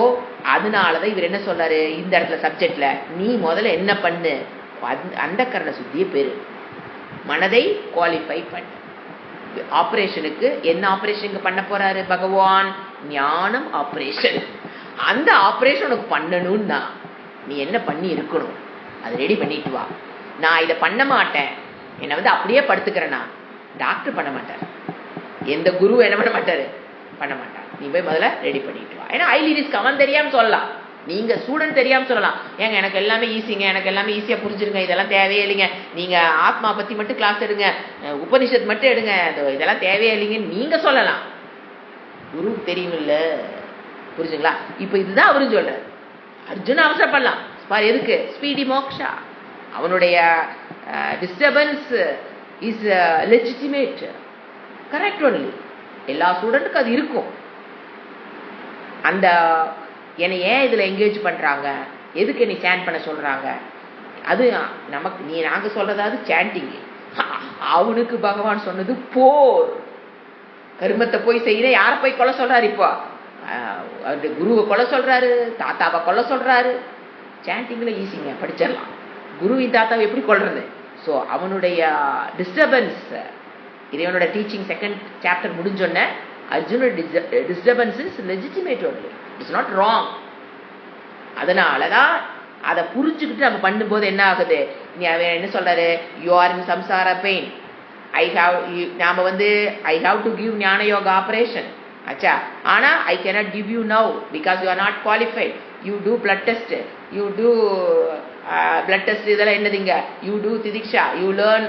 A: அதனாலதான் இவர் என்ன சொல்றாரு இந்த இடத்துல சப்ஜெக்ட்ல, நீ முதல்ல என்ன பண்ணு, அந்த கரண சுத்தியை பெரு, மனதை குவாலிஃபை பண்ணு. ஆபரேஷனுக்கு என்ன ஆபரேஷன் பண்ண போறாரு பகவான்? ஞானம் ஆபரேஷன். அந்த ஆபரேஷன் உனக்கு பண்ணணும்னா நீ என்ன பண்ணி இருக்கணும், அது ரெடி பண்ணிட்டு வா. நான் இதை பண்ண மாட்டேன், என்னை வந்து அப்படியே படுத்துக்கிறேன்னா டாக்டர் பண்ண மாட்டார், எந்த குரு என்ன பண்ண மாட்டாரு, பண்ண மாட்டார். நீ போய் முதல்ல ரெடி பண்ணிட்டு வா. ஏன்னா ஹைலி ரிஸ்க், அவன் தெரியாம சொல்லலாம், நீங்க ஸ்டூடெண்ட் தெரியாம சொல்லலாம், ஏங்க எனக்கு எல்லாமே ஈஸிங்க, எனக்கு எல்லாமே ஈஸியா புரிஞ்சிருங்க, இதெல்லாம் தேவையே இல்லைங்க, நீங்க ஆத்மா பத்தி மட்டும் கிளாஸ் எடுங்க, உபனிஷத் மட்டும் எடுங்க, இதெல்லாம் தேவையே இல்லைங்கன்னு நீங்க சொல்லலாம். குருவுக்கு தெரியும் இல்ல, புரிஞ்சுங்களா? இப்ப இதுதான் அவரும் சொல்ற. அர்ஜுன் அவசரப்படலாம் பாரு, எதுக்கு? ஸ்பீடி மோக்ஷா. அவனுடைய disturbance is legitimate, correct only. எல்லா ஸ்டூடெண்ட்டுக்கும் அது இருக்கும். அந்த என்னை ஏன் இதுல என்கேஜ் பண்றாங்க, எதுக்கு நீ சேண்ட் பண்ண சொல்றாங்க, அது நமக்கு நாங்க சொல்றதாவது சாண்டிங். அவனுக்கு பகவான் சொன்னது போர், கர்மத்தை போய் செய்யற, யாரை போய் கொலை சொல்றாரு? இப்போ அவருடைய குருவை கொலை சொல்றாரு, தாத்தாவை கொலை சொல்றாரு. சாண்டிங்ல ஈஸிங்க, படிச்சிடலாம். குருவின் தாத்தாவை எப்படி கொள்றது? ஸோ அவனுடைய டிஸ்டர்பன்ஸ், இறைவனோட டீச்சிங் 2nd chapter முடிஞ்சோன்ன அர்ஜுனோட disturbance is legitimate only, it's not wrong. அதனாலதான் அதை புரிஞ்சுக்கிட்டு நம்ம பண்ணும்போது என்ன ஆகுது, நீ அவன் என்ன சொல்றாரு, யூ ஆர் இன் சம்சார பெயின், நாம வந்து ஐ ஹாவ் டு கிவ் ஞான யோகா ஆபரேஷன் ஆச்சா, ஆனா I cannot give you now because you are not qualified. You do blood test, you do blood test, இதெல்லாம் என்னதுங்க, you do titiksha, you learn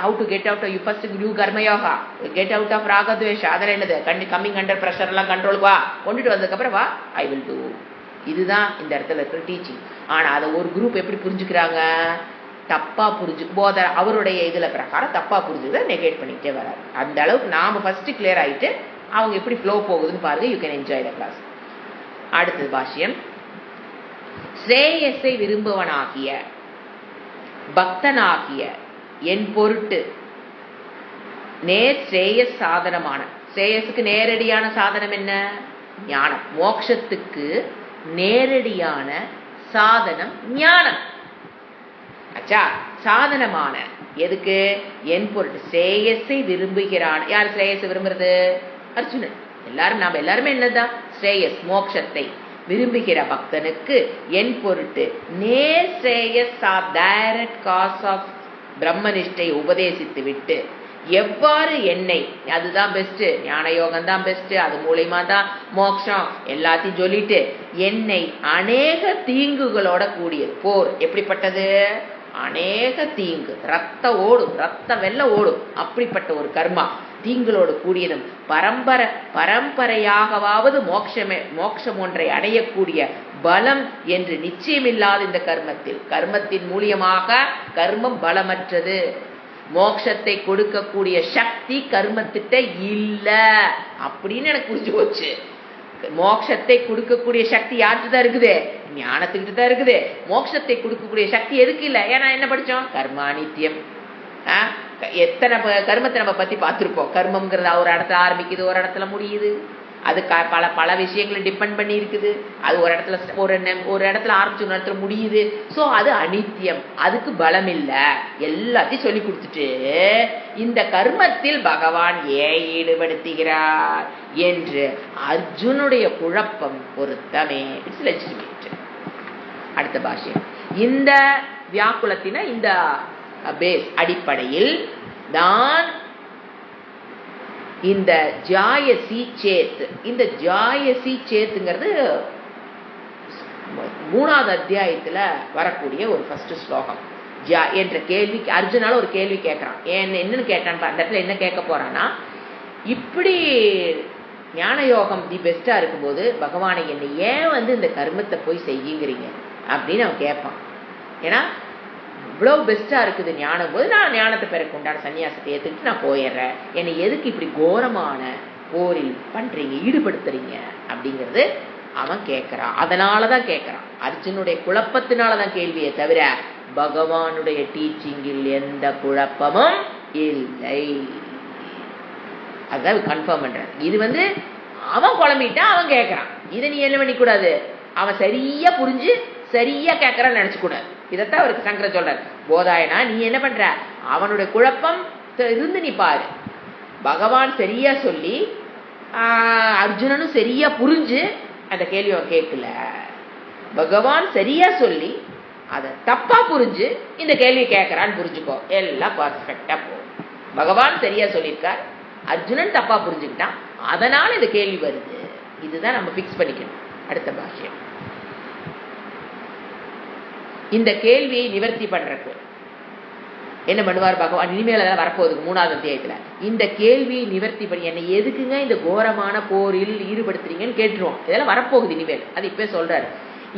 A: how to get out of, you first do karma yoga, get out of raga dvesha, அதெல்லாம் என்னது, coming under pressure எல்லாம் கண்ட்ரோலுக்கு வா, கொண்டுட்டு வந்ததுக்கு அப்புறம் வா, ஐ வில் டூ. இதுதான் இந்த இடத்துல இருக்கிற டீச்சிங். ஆனா அதை ஒரு குரூப் எப்படி புரிஞ்சுக்கிறாங்க, தப்பா புரிஞ்சு போத அவருடைய இதுல பிரகாரம் தப்பா புரிஞ்சுக்கிறத நெகேட் பண்ணிக்கிட்டே வராது. அந்த அளவுக்கு நாம ஃபர்ஸ்ட் கிளியர் ஆயிட்டு அவங்க எப்படி ஃப்ளோ போகுதுன்னு பாருங்க. You can enjoy the class. அடுத்தது பாஷ்யம். ஸ்ரேயஸை விரும்புவனாகிய பக்தனாகிய என் பொருட்டு நேர் ஸ்ரேயஸ் சாதனமான, ஸ்ரேயஸுக்கு நேரடியான சாதனம் என்ன, ஞானம். மோட்சத்துக்கு நேரடியான சாதனம் ஞானம். அச்சா, சாதனமான எதுக்கு, என் பொருட்டு ஸ்ரேயஸை விரும்புகிறான். யார் ஸ்ரேயஸை விரும்புறது? அர்ஜுனன். எல்லாரும் நாம எல்லாருமே என்னதான் ஸ்ரேயஸ் மோட்சத்தை விரும்புகிற பக்தனுக்கு என் பொருட்டு நேர் ஸ்ரேயஸ், டைரக்ட் காஸ் ஆஃப் பிரம்மனிஷ்டை உபதேசித்து விட்டு, எவ்வாறு என்னை, அதுதான் பெஸ்ட், ஞான யோகம் தான் பெஸ்ட், அது மூலியமா தான் மோட்சம் எல்லாத்தையும் சொல்லிட்டு, என்னை அநேக தீங்குகளோட கூடியது. போர் எப்படிப்பட்டது, அநேக தீங்கு, ரத்த ஓடும், ரத்த வெள்ள ஓடும், அப்படிப்பட்ட ஒரு கர்மா, தீங்களோடு கூடியதும், பரம்பரையாகவாவது மோட்சம் ஒன்றை அடையக்கூடிய பலம் என்று நிச்சயமில்லாத இந்த கர்மத்தின் மூலியமாக கர்மம் பலமற்றது. மோட்சத்தை கொடுக்கக்கூடிய சக்தி கர்மத்திட்ட இல்ல அப்படின்னு எனக்கு புரிஞ்சு போச்சு. மோட்சத்தை கொடுக்கக்கூடிய சக்தி யார்கிட்ட தான் இருக்குது? ஞானத்துக்கிட்ட தான் இருக்குது. மோட்சத்தை கொடுக்கக்கூடிய சக்தி எதுக்கு இல்லை? ஏன்னா என்ன படிச்சோம்? கர்மானித்தியம். எத்தனை கர்மத்தை நம்ம பத்தி பார்த்துருப்போம். கர்மம்ங்கிறது ஒரு இடத்துல ஆரம்பிக்குது, ஒரு இடத்துல முடியுது. அது பல விஷயங்களை டிபெண்ட் பண்ணி இருக்குது. அது ஒரு இடத்துல ஆரம்பிச்சு ஒரு இடத்துல முடியுது. ஸோ அது அனித்தியம், அதுக்கு பலம் இல்லை. எல்லாத்தையும் சொல்லி கொடுத்துட்டு இந்த கர்மத்தில் பகவான் ஏன் ஈடுபடுத்துகிறார் என்று அர்ஜுனுடைய குழப்பம் பொருத்தமே. It's legitimate. அடுத்த பாஷ்யம். இந்த வியாக்குலத்தின இந்த பேஸ் அடிப்படையில் தான் இந்த ஜாயசி சேத், இந்த ஜாயசி சேத்துங்கிறது 3வது அத்தியாயத்துல வரக்கூடிய ஒரு ஃபர்ஸ்ட் ஸ்லோகம். என்ற கேள்வி அர்ஜுனால ஒரு கேள்வி கேட்கறான். என்னன்னு கேட்டான், அந்த இடத்துல என்ன கேட்க போறான்னா, இப்படி ஞான யோகம் தி பெஸ்டா இருக்கும்போது பகவானை என்னை ஏன் இந்த கர்மத்தை போய் செய்யுங்கிறீங்க அப்படின்னு அவன் கேட்பான். ஏன்னா இவ்வளவு பெஸ்டா இருக்குது ஞானம் போது, நான் ஞானத்தை பிறகு உண்டான சன்னியாசத்தை ஏற்றுக்கிட்டு நான் போயிடுறேன், என்னை எதுக்கு இப்படி கோரமான போரில் பண்றீங்க, ஈடுபடுத்துறீங்க அப்படிங்கிறது அவன் கேட்கறான். அதனாலதான் கேட்கறான். அர்ஜுனுடைய குழப்பத்தினாலதான் கேள்வியை தவிர பகவானுடைய டீச்சிங்கில் எந்த குழப்பமும் இல்லை. அதான் கன்ஃபார்ம் பண்ற. இது அவன் குழம்பிட்டா அவன் கேட்கறான். இதை நீ என்ன பண்ணிக்கூடாது, அவன் சரியா புரிஞ்சு சரியா கேட்கறான்னு நினைச்சுக்கூடாது. இதைத்தான் அவருக்கு சங்கரர் சொல்றார். போதாயனா நீ என்ன பண்ற, அவனுடைய குழப்பம் இருந்து நீ பாரு. பகவான் சரியா சொல்லி அர்ஜுனனும் சரியா புரிஞ்சு அந்த கேள்வி அவன் கேட்கல. பகவான் சரியா சொல்லி அதை தப்பா புரிஞ்சு இந்த கேள்வி கேட்கறான்னு புரிஞ்சுக்கோ, எல்லாம் பர்ஃபெக்டா போகும். பகவான் சரியா சொல்லியிருக்கார், அர்ஜுனன் தப்பா புரிஞ்சுக்கிட்டான், அதனால இந்த கேள்வி வருது. இதுதான் நம்ம பிக்ஸ் பண்ணிக்கணும். அடுத்த பாஷ்யம். இந்த கேள்வியை நிவர்த்தி பண்றதுக்கு என்ன பண்ணுவார் பகவான்? இனிமேல் அதெல்லாம் வரப்போகுது 3வது அத்தியாயத்துல. இந்த கேள்வியை நிவர்த்தி பண்ணி என்னை எதுக்குங்க இந்த கோரமான போரில் ஈடுபடுத்துறீங்கன்னு கேட்டுருவோம். இதெல்லாம் வரப்போகுது இனிமேல். அது இப்ப சொல்றாரு.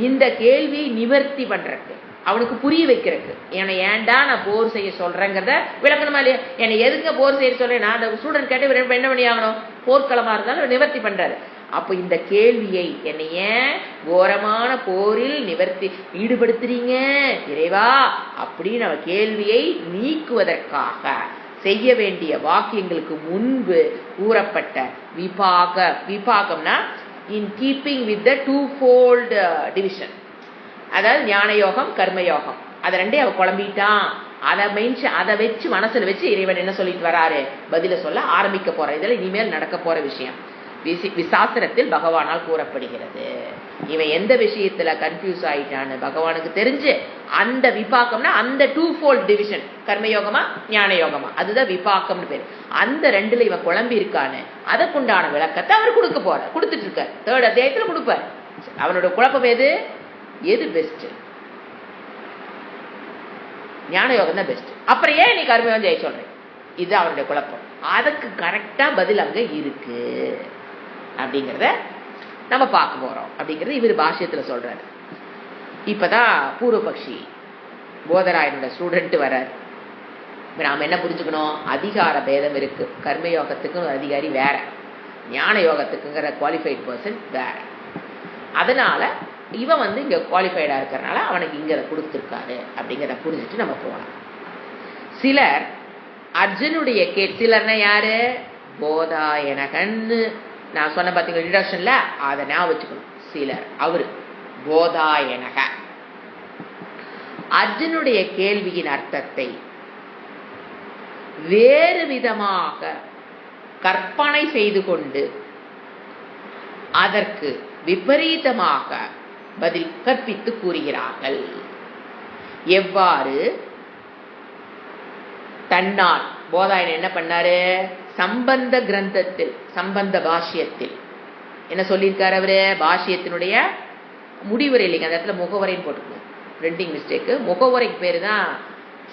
A: இந்த கேள்வியை நிவர்த்தி பண்றதுக்கு, அவனுக்கு புரிய வைக்கிறதுக்கு, என்னை ஏன்டா நான் போர் செய்ய சொல்றேங்கிறத விளக்கணுமா இல்லையா? என்னை எதுங்க போர் செய்ய சொல்றேன்? நான் அந்த ஸ்டூடெண்ட் கேட்டு என்ன பண்ணி ஆகணும்? போர்க்களமா இருந்தாலும் நிவர்த்தி பண்றாரு. அப்ப இந்த கேள்வியை என்னை ஏன் கோரமான போரில் ஈடுபடுத்துறீங்க இறைவா அப்படின்னு அவ கேள்வியை நீக்குவதற்காக செய்ய வேண்டிய வாக்கியங்களுக்கு முன்பு கூறப்பட்ட விபாகம்னா in keeping with the 2-fold division. அதாவது ஞான யோகம் கர்மயோகம், அதை ரெண்டே அவ குழம்பிட்டான். அதை வச்சு மனசுல வச்சு இறைவன் என்ன சொல்லிட்டு வராரு, பதில சொல்ல ஆரம்பிக்க போற. இதெல்லாம் இனிமேல் நடக்க போற விஷயம். விசாஸ்திரத்தில் பகவானால் கூறப்படுகிறது. இவன் எந்த விஷயத்துல கன்ஃபியூஸ் ஆயிட்டான்னு பகவானுக்கு தெரிஞ்சு அந்த விபாக்கம்னா அந்த 2-fold டிவிஷன், கர்மயோகமா ஞான யோகமா, அதுதான் விபாக்கம்னு பேரு. அந்த ரெண்டுல இவன் குழம்பி இருக்கான்னு அதற்குண்டான விளக்கத்தை அவர் கொடுத்துட்டு இருக்கார். 3rd அத்தியாயத்துல கொடுப்பார். அவனோட குழப்பம் எது பெஸ்ட்? ஞான யோகம் தான் பெஸ்ட். அப்புறம் ஏன் நீ கர்மயோகம் செய்ய சொல்ற? இது அவனுடைய குழப்பம். அதுக்கு கரெக்டா பதில் அங்க இருக்கு அப்படிங்கிறத நம்ம பார்க்க போறோம். அப்படிங்கிறது இவர் பாஷ்யத்துல சொல்றாரு. இப்பதான் பூர்வபக்ஷி போதராயனோட ஸ்டூடெண்ட் வர்றாரு. நாம என்ன புரிஞ்சுக்கணும்? அதிகார பேதம் இருக்கு. கர்மயோகத்துக்கு அதிகாரி வேற, ஞான யோகத்துக்குங்கிற குவாலிஃபைட் பர்சன் வேற. அதனால இவன் இங்க குவாலிஃபைடா இருக்கிறனால அவனுக்கு இங்க கொடுத்துருக்காரு அப்படிங்கிறத புரிஞ்சுட்டு நம்ம போகலாம். சிலர் அர்ஜுனுடைய சிலர்னா யாரு? போதாயனகன்னு நான் சொன்ன பார்த்தீங்க இன்ட்ரோடக்ஷன்ல, அதை நான் வச்சுக்கணும். சிலர் அவரு போதாயனக அர்ஜுனுடைய கேள்வியின் அர்த்தத்தை வேறு விதமாக கற்பனை செய்து கொண்டு அதற்கு விபரீதமாக பதில் கற்பித்து கூறுகிறார்கள். எவ்வாறு தன்னால் போதாயன் என்ன பண்ணாரு? சம்பந்த கிரந்தத்தில், சம்பந்த பாஷ்யத்தில் என்ன சொல்லியிருக்காரு அவரு? பாஷ்யத்தினுடைய முடிவுரை இல்லைங்க, அந்த இடத்துல முகவுரைன்னு போட்டுக்கணும், பிரிண்டிங் மிஸ்டேக்கு. முகவுரைக்கு பேரு தான்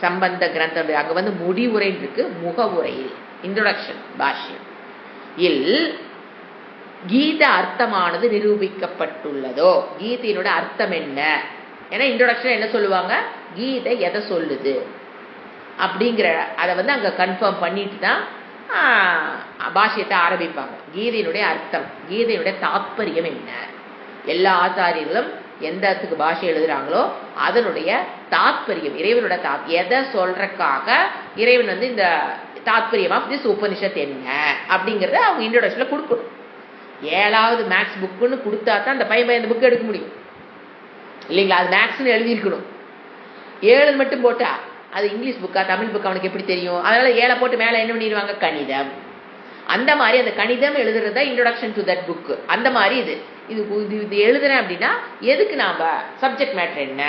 A: சம்பந்த கிரந்தம். அங்க முடிவுரைன்னு இருக்கு. முகவுரையில் இன்ட்ரோடக்ஷன் பாஷ்யம் இல் கீத அர்த்தமானது நிரூபிக்கப்பட்டுள்ளதோ, கீதையினோட அர்த்தம் என்ன? ஏன்னா இன்ட்ரோடக்ஷன் என்ன சொல்லுவாங்க, கீதை எதை சொல்லுது அப்படிங்கிற அதை அங்க கன்ஃபார்ம் பண்ணிட்டு தான் பாஷ்யத்தை ஆரம்பிப்பாங்க. கீதையினுடைய அர்த்தம், கீதையினுடைய தாத்பரியம் என்ன? எல்லா ஆச்சாரியர்களும் எந்த இடத்துக்கு பாஷை எழுதுறாங்களோ அதனுடைய தாத்பரியம், இறைவனோட எதை சொல்றதுக்காக இறைவன் இந்த தாத்பரியம் ஆஃப் திஸ் உபனிஷத் என்ன அப்படிங்கறத அவங்க இன்ட்ரோடக்ஷன்ல கொடுக்கணும். 7வது மேக்ஸ் புக்குன்னு கொடுத்தா தான் அந்த பையன் இந்த புக் எடுக்க முடியும் இல்லைங்களா? அது மேக்ஸ்ன்னு எழுதியிருக்கணும். 7 மட்டும் போட்டா அது இங்கிலீஷ் புக்கா தமிழ் புக்கா அவனுக்கு எப்படி தெரியும்? அதனால 7 போட்டு மேல என்ன பண்ணிடுவாங்க, கணிதம். அந்த மாதிரி அந்த கணிதம் எழுதுறது தான் இன்ட்ரோடக்ஷன் டு தட் புக். அந்த மாதிரி இது இது எழுதுறேன் அப்படின்னா எதுக்கு நாம சப்ஜெக்ட் மேட்டர் என்ன,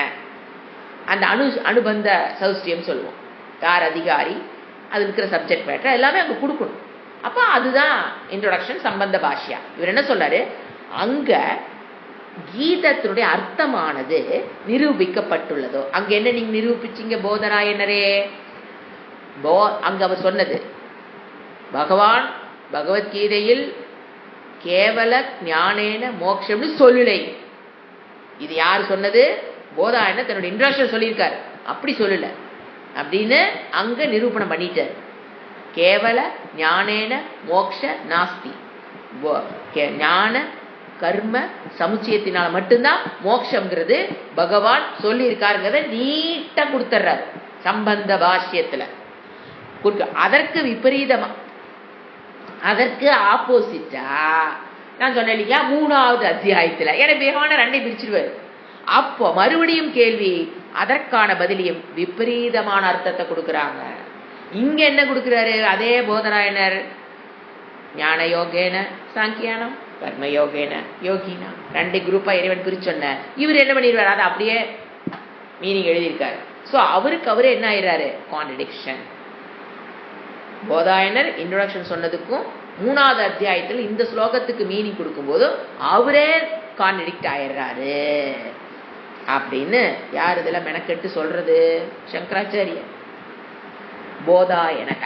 A: அந்த அனுபந்த சௌஸ்டியம் சொல்லுவோம், யார் அதிகாரி, அது இருக்கிற சப்ஜெக்ட் மேட்டர் எல்லாமே அங்க கொடுக்கணும். அப்ப அதுதான் இன்ட்ரோடக்ஷன் சம்பந்த பாஷ்யா. இவர் என்ன சொல்றாரு, அங்க கீதத்தினுடைய அர்த்தமானது நிரூபிக்கப்பட்டுள்ளதோ. அங்க என்ன நீங்க நிரூபிச்சீங்க போதராயனரே? அங்க அவர் சொன்னது பகவான் பகவத்கீதையில் கேவல ஞானேன மோட்சம்னு சொல்லலை. இது யார் சொன்னது? போதாயனர் தன்னுடைய இன்ட்ரோடக்ஷன் சொல்லியிருக்காரு, அப்படி சொல்லல அப்படின்னு அங்க நிரூபணம் பண்ணிட்டார். கேவல ஞானேன மோக்ஷ நாஸ்தி, ஞான கர்ம சமுச்சயத்தினால மட்டும்தான் மோட்சம்ங்கிறது பகவான் சொல்லி இருக்காருங்கிறத நீட்டா கொடுத்துறாரு சம்பந்த பாஷ்யத்துல. அதற்கு விபரீதமா, அதற்கு ஆப்போசிட்டா நான் சொன்னேன் இல்லையா 3வது அத்தியாயத்துல, ஏன்னா பகவான 2 பிரிச்சிருவாரு. அப்போ மறுபடியும் கேள்வி, அதற்கான பதிலையும் விபரீதமான அர்த்தத்தை கொடுக்குறாங்க. இங்க என்ன கொடுக்கிறாரு அதே போதராயனர்? ஞான யோகேன சாங்கியானம், கர்மயோகேன யோகினா, 2 குரூப்பா இறைவன் பிரிச்சு சொன்ன. இவர் என்ன பண்ணிடுவார், அதை அப்படியே மீனிங் எழுதியிருக்காரு. ஸோ அவரே என்ன ஆயிடுறாரு, கான்ட்ரடிக்ஷன். போதாயனர் இன்ட்ரோடக்ஷன் சொன்னதுக்கும் 3வது அத்தியாயத்தில் இந்த ஸ்லோகத்துக்கு மீனிங் கொடுக்கும்போது அவரே கான்ட்ரடிக்ட் ஆயிடுறாரு அப்படின்னு யார் இதெல்லாம் மெனக்கெட்டு சொல்றது? சங்கராச்சாரியர். போதாயனக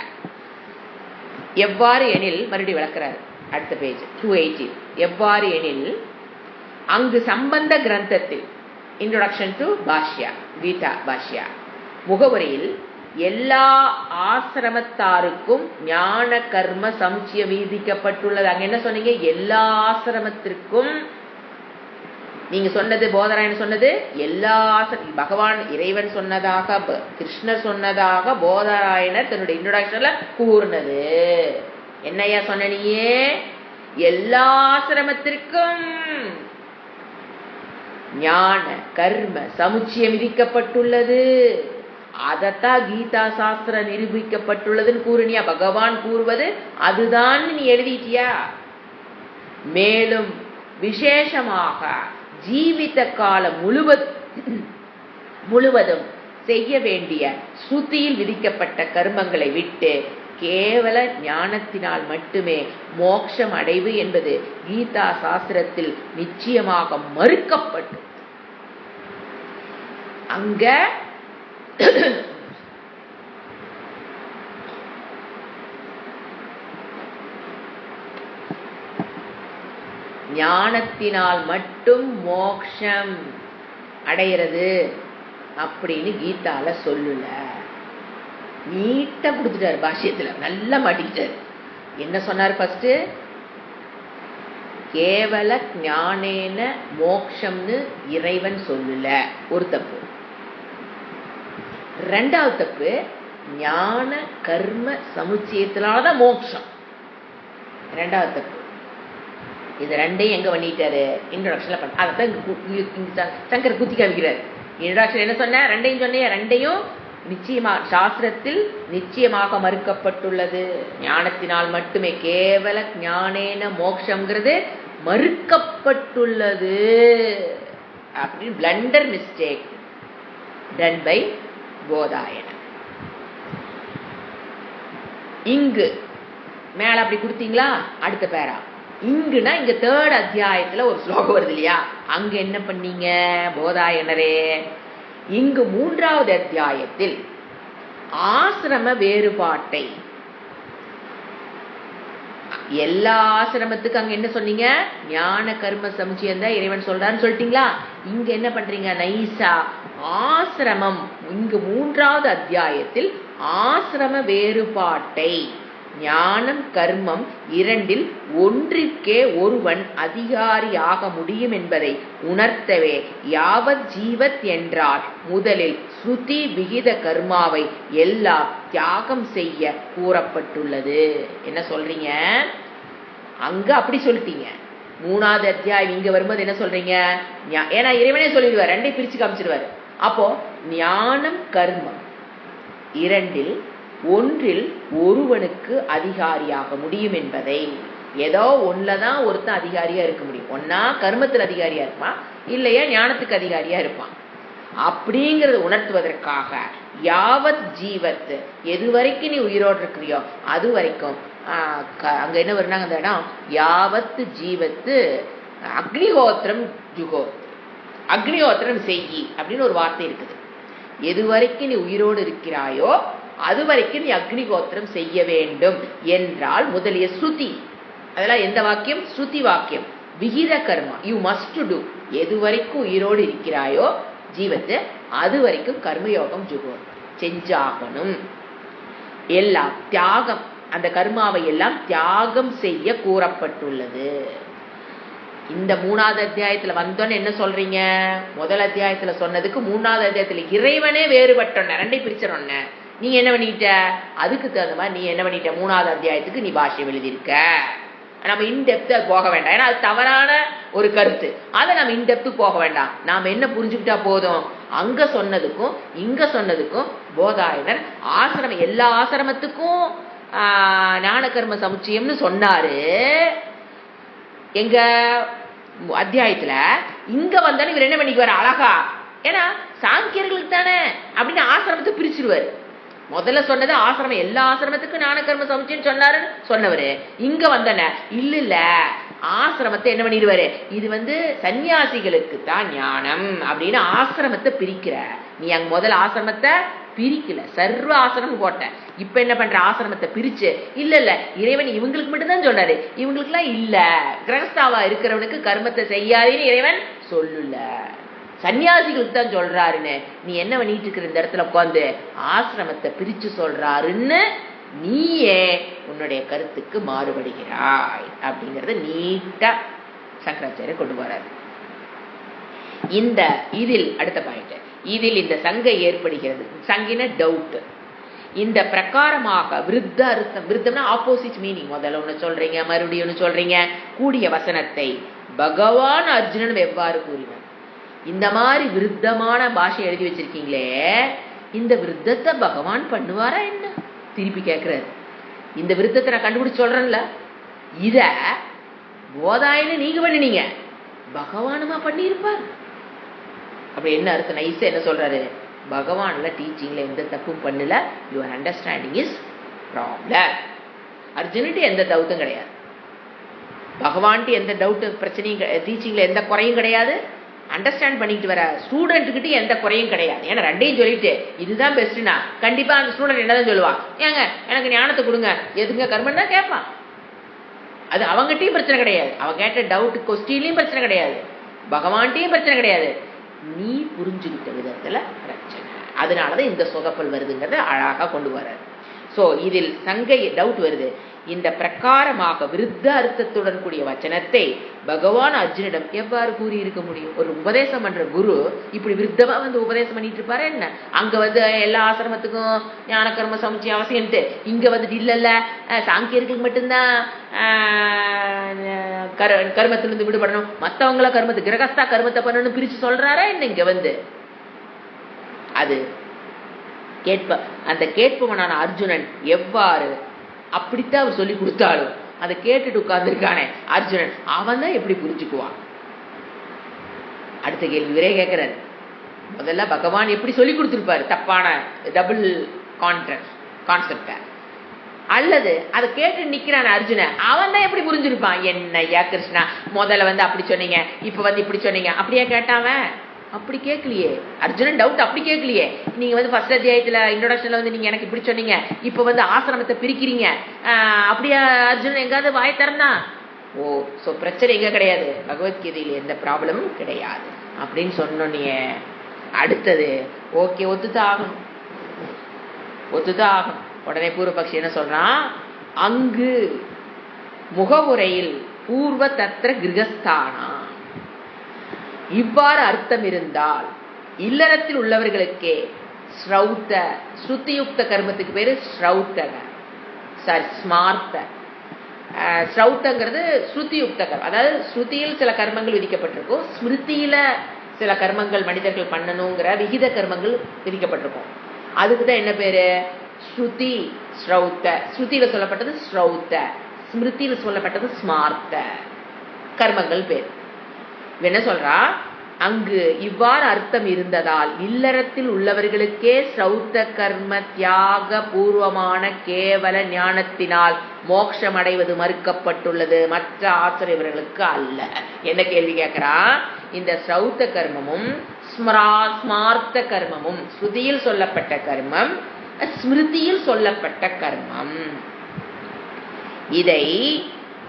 A: எவ்வாறு எனில், மறுபடியும் விளக்குறாரு அடுத்த பேஜ் 280. எவ்வாறு எனில், அங்கு சம்பந்த கிரந்தத்தில் இன்ட்ரோடக்ஷன் டு பாஷ்யா, கீதா பாஷ்யா முகவுரையில் எல்லா ஆசிரமத்தாருக்கும் ஞான கர்ம சமுச்சயம் விதிக்கப்பட்டுள்ளது. அங்க என்ன சொன்னீங்க? எல்லா ஆசிரமத்திற்கும். நீங்க சொன்னது போதராயன் சொன்னது எல்லா பகவான் இறைவன் சொன்னதாக, கிருஷ்ணர் சொன்னதாக போதராயனர் தன்னுடைய இன்ட்ரோடக்ஷன்ல கூறினது. என்னையா சொன்ன நீயே? எல்லா ஆசிரமத்திற்கும் ஞான கர்ம சமுச்சயம் விதிக்கப்பட்டுள்ளது. அதத்தான் கீதா சாஸ்திர நிரூபிக்கப்பட்டுள்ளதுன்னு கூறுனியா? பகவான் கூறுவது அதுதான் நீ எழுதிட்டியா? மேலும் விசேஷமாக ஜீவித காலம் முழுவதும் செய்ய வேண்டிய ஸ்ருதியில் விதிக்கப்பட்ட கர்மங்களை விட்டு கேவல ஞானத்தினால் மட்டுமே மோட்சம் அடைவு என்பது கீதா சாஸ்திரத்தில் நிச்சயமாக மறுக்கப்பட்டு அங்க ஞானத்தினால் மட்டும் மோட்சம் அடைகிறது அப்படின்னு கீதால சொல்லல. நீட்டா கொடுத்துட்டாரு பாஷ்யத்துல, நல்லா மாட்டிக்கிட்டாரு. என்ன சொன்னார்? ஃபர்ஸ்ட் கேவல ஞானேன மோக்ஷம்னு இறைவன் சொல்லல, ஒரு தப்பு. 2வது தப்பு, ஞான கர்ம சமுச்சயத்தினாலதான் மோட்சம், 2வது தப்பு. இது 2ஐயும் எங்க பண்ணிட்டாரு? இன்ட்ரோடக்ஷன்ல பண்ண. அதான் சங்கர் குத்தி காமிக்கிறார். இன்ட்ரோடக்ஷன் என்ன சொன்ன? 2ஐயும் சொன்ன, 2ஐயும் நிச்சயமாக சாஸ்திரத்தில் நிச்சயமாக மறுக்கப்பட்டுள்ளது. ஞானத்தினால் மட்டுமே, கேவல ஞானேன மோக்ஷங்கிறது மறுக்கப்பட்டுள்ளது அப்படின்னு பிளண்டர் மிஸ்டேக் டன் பை போதாயன. இங்கு மேல அப்படி கொடுத்தீங்களா? அடுத்த பேரா இங்குனா இங்க 3rd அத்தியாயத்துல ஒரு ஸ்லோகம் வருது இல்லையா? அங்க என்ன பண்ணீங்க போதாயனரே? இங்கு 3வது அத்தியாயத்தில் ஆசிரம வேறுபாட்டை எல்லா ஆசிரமத்துக்கு அங்க என்ன சொன்னீங்க? ஞான கர்ம சமுச்சயம் தான் இறைவன் சொல்றான்னு சொல்லிட்டீங்களா? இங்க என்ன பண்றீங்க? நைசா ஆசிரமம், இங்கு 3வது அத்தியாயத்தில் ஆசிரம வேறுபாட்டை, ஞானம் கர்மம் இரண்டில் ஒன்றிற்கே ஒருவன் அதிகாரியாக முடியும் என்பதை உணர்த்தவே யாவத் ஜீவத் என்றால் முதலில் ஸ்ருதி விகித கர்மாவை எல்லாம் தியாகம் செய்ய கூறப்பட்டுள்ளது. என்ன சொல்றீங்க? அங்க அப்படி சொல்லிட்டீங்க. 3வது அத்தியாயம் இங்க வரும்போது என்ன சொல்றீங்க? ஏன்னா இறைவனே சொல்லிடுவார், ரெண்டே பிரிச்சு காமிச்சிடுவாரு. அப்போ ஞானம் கர்மம் இரண்டில் ஒன்றில் ஒருவனுக்கு அதிகாரியாக முடியும் என்பதை, ஏதோ ஒன்லதான் ஒருத்தன் அதிகாரியா இருக்க முடியும். ஒன்னா கர்மத்தில் அதிகாரியா இருப்பான், இல்லையா ஞானத்துக்கு அதிகாரியா இருப்பான். அப்படிங்கறத உணர்த்துவதற்காக யாவத் ஜீவத், எது வரைக்கும் நீ உயிரோடு இருக்கிறியோ அது வரைக்கும் அங்க என்ன வருனாங்க அந்த இடம், யாவத்து ஜீவத்து அக்னிஹோத்திரம் ஜுகோத், அக்னிஹோத்திரம் செய்யி அப்படின்னு ஒரு வார்த்தை இருக்குது. எது வரைக்கும் நீ உயிரோடு இருக்கிறாயோ அது வரைக்கும் நீ அக்னிஹோத்திரம் செய்ய வேண்டும் என்றால் முதலிய ஸ்ருதி, அதெல்லாம் எந்த வாக்கியம்? ஸ்ருதி வாக்கியம். விகித கர்மா யூ மஸ்ட் டு, எது வரைக்கும் உயிரோடு இருக்கிறாயோ ஜீவத்து அது வரைக்கும் கர்மயோகம் ஜுகோத் செஞ்சாகணும். எல்லாம் தியாகம், அந்த கர்மாவை எல்லாம் தியாகம் செய்ய கூறப்பட்டுள்ளது. இந்த 3வது அத்தியாயத்துல வந்தோன்னு என்ன சொல்றீங்க? முதல் அத்தியாயத்துல சொன்னதுக்கு 3வது அத்தியாயத்துல இறைவனே வேறுபட்டோன்ன, ரெண்டை பிரிச்சனொன்ன. நீ என்ன பண்ணிட்ட? அதுக்கு தகுந்த மாதிரி நீ என்ன பண்ணிட்ட? 3வது அத்தியாயத்துக்கு நீ பாஷ்யம் எழுதியிருக்க. நம்ம இன்டெப்த் போக வேண்டாம், ஏன்னா அது தவறான ஒரு கருத்து. அதை நம்ம இன்டெப்த் போக வேண்டாம். நாம என்ன புரிஞ்சுக்கிட்டா போதும், அங்க சொன்னதுக்கும் இங்க சொன்னதுக்கும் போதாயனர் ஆசிரமம், எல்லா ஆசிரமத்துக்கும் ஞான கர்ம சமுச்சயம்னு சொன்னாரு எங்க அத்தியாயத்துல. இங்க வந்தாலும் இவர் என்ன பண்ணிக்குவாரு அழகா, ஏன்னா சாங்கியர்களுக்கு தானே அப்படின்னு ஆசிரமத்தை பிரிச்சிருவாரு. முதல்ல சொன்னது ஆசிரமம், எல்லா ஆசிரமத்துக்கும் ஞான கர்ம சமுச்சயம் சொன்னாருன்னு சொன்னவரு, இங்க வந்தன இல்ல ஆசிரமத்தை என்ன பண்ணிடுவாரு, இது சன்னியாசிகளுக்கு தான் ஞானம் அப்படின்னு ஆசிரமத்தை பிரிக்கிற. நீ அங்க முதல் ஆசிரமத்தை பிரிக்கல, சர்வ ஆசிரமம் போட்ட. இப்ப என்ன பண்ற? ஆசிரமத்தை பிரிச்சு இல்ல இறைவன் இவங்களுக்கு மட்டும்தான் சொல்றாரு, இவங்களுக்கு எல்லாம் இல்ல, கிரகஸ்தாவா இருக்கிறவனுக்கு கர்மத்தை செய்யாதேன்னு இறைவன் சொல்லல, சன்னியாசிகளுக்கு தான் சொல்றாருன்னு. நீ என்ன பண்ணிட்டு இருக்கிற இந்த இடத்துல உட்காந்து ஆசிரமத்தை பிரிச்சு சொல்றாருன்னு நீயே உன்னுடைய கருத்துக்கு மாறுபடுகிறாய் அப்படிங்கறத நீட்டா சங்கராச்சாரியர் கொண்டு வராரு. இதில் அடுத்த பாயிண்ட், இதில் இந்த சங்கை ஏற்படுகிறது. சங்கின டவுட். இந்த பிரகாரமாக விருத்த அர்த்தம், விருத்தம்னா ஆப்போசிட் மீனிங். முதல்ல ஒண்ணு சொல்றீங்க, மறுபடியும் ஒண்ணு சொல்றீங்க. கூடிய வசனத்தை பகவான் அர்ஜுனன் எவ்வாறு கூறினார்? இந்த மாதிரி விருத்தமான பாஷை எழுதி வச்சிருக்கீங்களே, இந்த விருத்தத்தை பகவான் பண்ணுவாரா என்ன? திருப்பி கேட்கிறாரு. இந்த விருத்தத்தை நான் கண்டுபிடிச்சு சொல்றேன்ல, இத போதாயின்னு நீங்க பண்ணினீங்க, பகவானுமா பண்ணியிருப்பார். அப்படி என்ன அர்த்தம்? நைஸா என்ன சொல்றாரு? பகவான்ல டீச்சிங்ல எந்த தப்பும் பண்ணல, யுவர் அண்டர்ஸ்டாண்டிங் இஸ் ப்ராப்ளம். அர்ஜுனுட்டு எந்த டவுட்டும் கிடையாது, பகவான்ட்டு எந்த டவுட் பிரச்சனையும், டீச்சிங்ல எந்த குறையும் கிடையாது, அண்டர்ஸ்டாண்ட் பண்ணிட்டு வர ஸ்டூடெண்ட் கிட்ட எந்த குறையும் கிடையாது. ஏன்னா ரெண்டையும் சொல்லிட்டு இதுதான் பெஸ்ட்னா கண்டிப்பா அந்த ஸ்டூடெண்ட் என்னதான் சொல்லுவான், ஏங்க எனக்கு ஞானத்தை கொடுங்க, எதுங்க கர்மம் தான் கேட்பான். அது அவங்ககிட்டயும் பிரச்சனை கிடையாது, அவன் கேட்ட டவுட் கொஸ்டின்லயும் பிரச்சனை கிடையாது, பகவான்கிட்டையும் பிரச்சனை கிடையாது, நீ புரிஞ்சுக்கிட்ட விதத்துல பிரச்சனை. அதனாலதான் இந்த சொதப்பல் வருதுங்கிறத அழகா கொண்டு வர்றாரு. சோ இதில் சங்கை டவுட் வருது. இந்த பிரகாரமாக விருத்த அர்த்தத்துடன் கூடிய வச்சனத்தை பகவான் அர்ஜுனிடம் எவ்வாறு கூறி இருக்க முடியும்? ஒரு உபதேசம் பண்ற குரு இப்படி விருத்தமா உபதேசம் பண்ணிட்டு இருப்பாரு என்ன? அங்க எல்லா ஆசிரமத்துக்கும் ஞான கர்ம சமுச்சயம் அவசியம்ட்டு, இங்க இல்ல சாங்கியர்களுக்கு மட்டும்தான் கர்மத்திலிருந்து விடுபடணும், மத்தவங்கள கர்மத்தை கிரகஸ்தா கர்மத்தை பண்ணணும் பிரிச்சு சொல்றாரா என்ன? இங்க அது அந்த கேட்பவனான அர்ஜுனன் எவ்வாறு அப்படித்தான் அவர் சொல்லி கொடுத்தாலும் அதை கேட்டுட்டு உட்கார்ந்து இருக்கானே அர்ஜுனன், அவன் தான் எப்படி புரிஞ்சுக்குவான்? அடுத்த கேள்வி விரை கேட்கிறாரு. முதல்ல பகவான் எப்படி சொல்லி கொடுத்திருப்பாரு தப்பான டபுள் கான்செப்ட, அல்லது அதை கேட்டு நிக்கிறான் அர்ஜுனன், அவன் தான் எப்படி புரிஞ்சிருப்பான்? என்னையா கிருஷ்ணா முதல்ல அப்படி சொன்னீங்க, இப்ப இப்படி சொன்னீங்க, அப்படியே கேட்டாவன் அப்படி கேட்கலையே அர்ஜுனன், டவுட் அப்படி கேட்கலையே. நீங்க வந்து ஃபர்ஸ்ட் அத்தியாயத்துல இன்ட்ரோடக்ஷன்ல வந்து நீங்க எனக்கு இப்படி சொன்னீங்க, இப்ப வந்து ஆசிரமத்தை பிரிக்கிறீங்க, அப்படியா அர்ஜுனன் எங்காவது வாய் திறந்தா? ஓ, சோ பிரச்சனை எங்க கிடையாது, பகவத்கீதையில எந்த ப்ராப்ளமும் கிடையாது அப்படின்னு சொன்னோன்னே அடுத்தது ஓகே, ஒத்துதான் ஆகணும், ஒத்துதான் ஆகணும். உடனே பூர்வபக்ஷி என்ன சொல்றான், அங்கு முகவுரையில் பூர்வ தத்திர கிரகஸ்தானா, இவ்வாறு அர்த்தம் இருந்தால் இல்லறத்தில் உள்ளவர்களுக்கே ஸ்ரௌத்த, ஸ்ருதியுக்த கர்மத்துக்கு பேரு ஸ்ரௌத்தக, சாரி ஸ்மார்த்த. ஸ்ரௌத்தங்கிறது ஸ்ருதியுக்த கர்மம், அதாவது ஸ்ருதியில் சில கர்மங்கள் விதிக்கப்பட்டிருக்கும், ஸ்மிருதியில சில கர்மங்கள் மனிதர்கள் பண்ணணுங்கிற விகித கர்மங்கள் விதிக்கப்பட்டிருக்கும். அதுக்கு தான் என்ன பேரு, ஸ்ருதி ஸ்ரௌத்த. ஸ்ருதியில சொல்லப்பட்டது ஸ்ரௌத்த, ஸ்மிருதியில சொல்லப்பட்டது ஸ்மார்த்த கர்மங்கள் பேர். என்ன சொல்றா, அங்கு இவ்வாறு அர்த்தம் இருந்ததால் இல்லறத்தில் உள்ளவர்களுக்கே ஸ்ரௌத்த கர்ம தியாக பூர்வமான கேவல ஞானத்தினால் மோட்சம் அடைவது மறுக்கப்பட்டுள்ளது, மற்ற ஆசிரியர்களுக்கு அல்ல. என்ன கேள்வி கேட்கிறா, இந்த ஸ்ரௌத்த கர்மமும் ஸ்மார்த்த கர்மமும் ஸ்ருதியில் சொல்லப்பட்ட கர்மம், ஸ்மிருதியில் சொல்லப்பட்ட கர்மம், இதை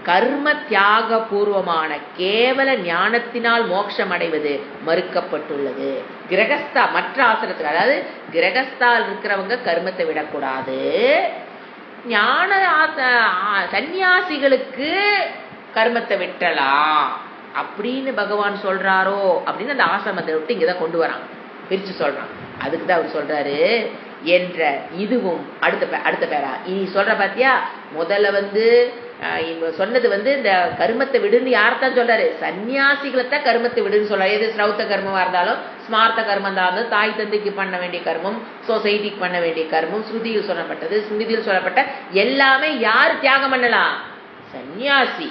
A: கர்ம தியாக பூர்வமான கேவல ஞானத்தினால் மோட்சம் அடைவது மறுக்கப்பட்டுள்ளது. கிரகஸ்தா, மற்ற ஆசிரத்தில், அதாவது கிரகஸ்தால் இருக்கிறவங்க கர்மத்தை விடக்கூடாது, ஞான சந்நியாசிகளுக்கு கர்மத்தை விட்டலாம் அப்படின்னு பகவான் சொல்றாரோ அப்படின்னு அந்த ஆசிரமத்தை விட்டு இங்கதான் கொண்டு வராங்க, பிரிச்சு சொல்றான். அதுக்கு தான் அவர் சொல்றாரு என்ற இதுவும் அடுத்த பேரா இனி சொல்ற பாத்தியா. முதல்ல வந்து சொன்னது வந்து இந்த கர்மத்தை விடுன்னு யார்தான் சொல்றாரு, சன்னியாசிகளை தான் கர்மத்தை விடுன்னு சொல்றாரு. எது ஸ்ரௌத்த கர்மமா இருந்தாலும் ஸ்மார்த்த கர்மம் தான், தாய் தந்தைக்கு பண்ண வேண்டிய கர்மம், சொசைட்டிக்கு பண்ண வேண்டிய கர்மம், ஸ்ருதியில் சொல்லப்பட்டது, ஸ்மிருதியில் சொல்லப்பட்ட எல்லாமே யார் தியாகம் பண்ணலாம், சன்னியாசி,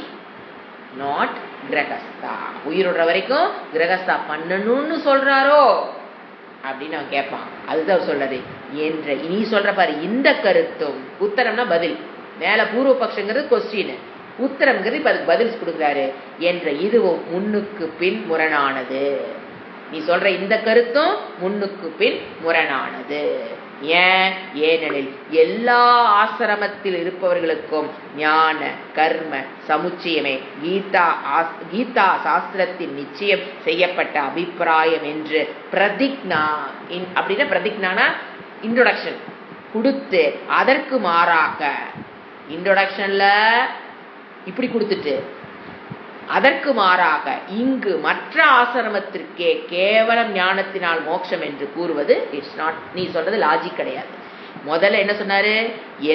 A: நாட் கிரகஸ்தா. உயிரோட வரைக்கும் கிரகஸ்தா பண்ணணும்னு சொல்றாரோ அப்படின்னு அவன் கேட்பான். அதுதான் அவர் சொல்றது என்ற இனி சொல்ற பாரு. இந்த கருத்தும், உத்தரம்னா பதில், மேல பூர்வ பட்சங்கிறது கொஸ்டின், உத்தரம்ங்கிறது இப்ப அதுக்கு பதில் கொடுக்குறாரு. என்ற இதுவும் முன்னுக்கு பின் முரணானது. நீ சொல்ற இந்த கருத்தும் முன்னுக்கு பின் முரணானது. ஏன்? ஏனெனில் எல்லா ஆசிரமத்தில் இருப்பவர்களுக்கும் ஞான கர்ம சமுச்சயமே கீதா சாஸ்திரத்தின் நிச்சயம் செய்யப்பட்ட அபிப்பிராயம் என்று பிரதிக்னா, அப்படின்னா பிரதிக்னானா இன்ட்ரோடக்ஷன் கொடுத்து, அதற்கு மாறாக இன்ட்ரோடக்ஷன்ல இப்படி கொடுத்துட்டு அதற்கு மாறாக இங்கு மற்ற ஆசிரமத்திற்கே கேவலம் ஞானத்தினால் மோட்சம் என்று கூறுவது இட்ஸ் நாட், நீ சொல்றது லாஜிக் கிடையாது. முதல்ல என்ன சொன்னாரு,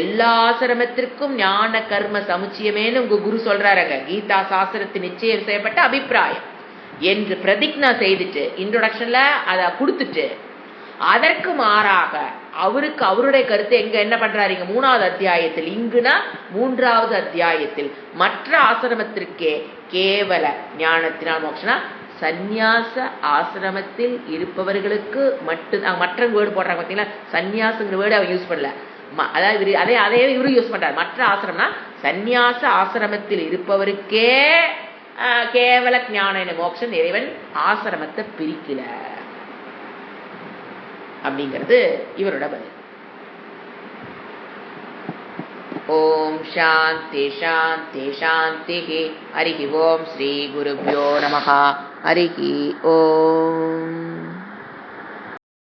A: எல்லா ஆசிரமத்திற்கும் ஞான கர்ம சமுச்சயமேன்னு உங்க குரு சொல்றாருங்க, கீதா சாஸ்திரத்தின் நிச்சயம் செய்யப்பட்ட அபிப்பிராயம் என்று பிரதிக்னா செய்துட்டு இன்ட்ரோடக்ஷன்ல அதை கொடுத்துட்டு, அதற்கு மாறாக அவருக்கு அவருடைய கருத்தை எங்க என்ன பண்றாரு, இங்க 3வது அத்தியாயத்தில், இங்குனா 3வது அத்தியாயத்தில் மற்ற ஆசிரமத்திற்கே கேவல ஞானத்தினால் மோட்சனா சந்நியாச ஆசிரமத்தில் இருப்பவர்களுக்கு மட்டும், மற்ற வேர்டு போடுறாங்க பார்த்தீங்களா, சந்நியாசங்கிற வேர்டு அவர் யூஸ் பண்ணல, அதாவது அதே இவரு யூஸ் பண்றாரு. மற்ற ஆசிரமம்னா சந்நியாச ஆசிரமத்தில் இருப்பவருக்கே கேவல ஞான மோட்சம், இறைவன் ஆசிரமத்தை பிரிக்கல அப்படிங்கிறது இவரோட பதில். ஓம் சாந்தி சாந்தி சாந்தி. ஹரி ஓம் ஸ்ரீ குருப்யோ நமஹ. ஹரி ஓம்.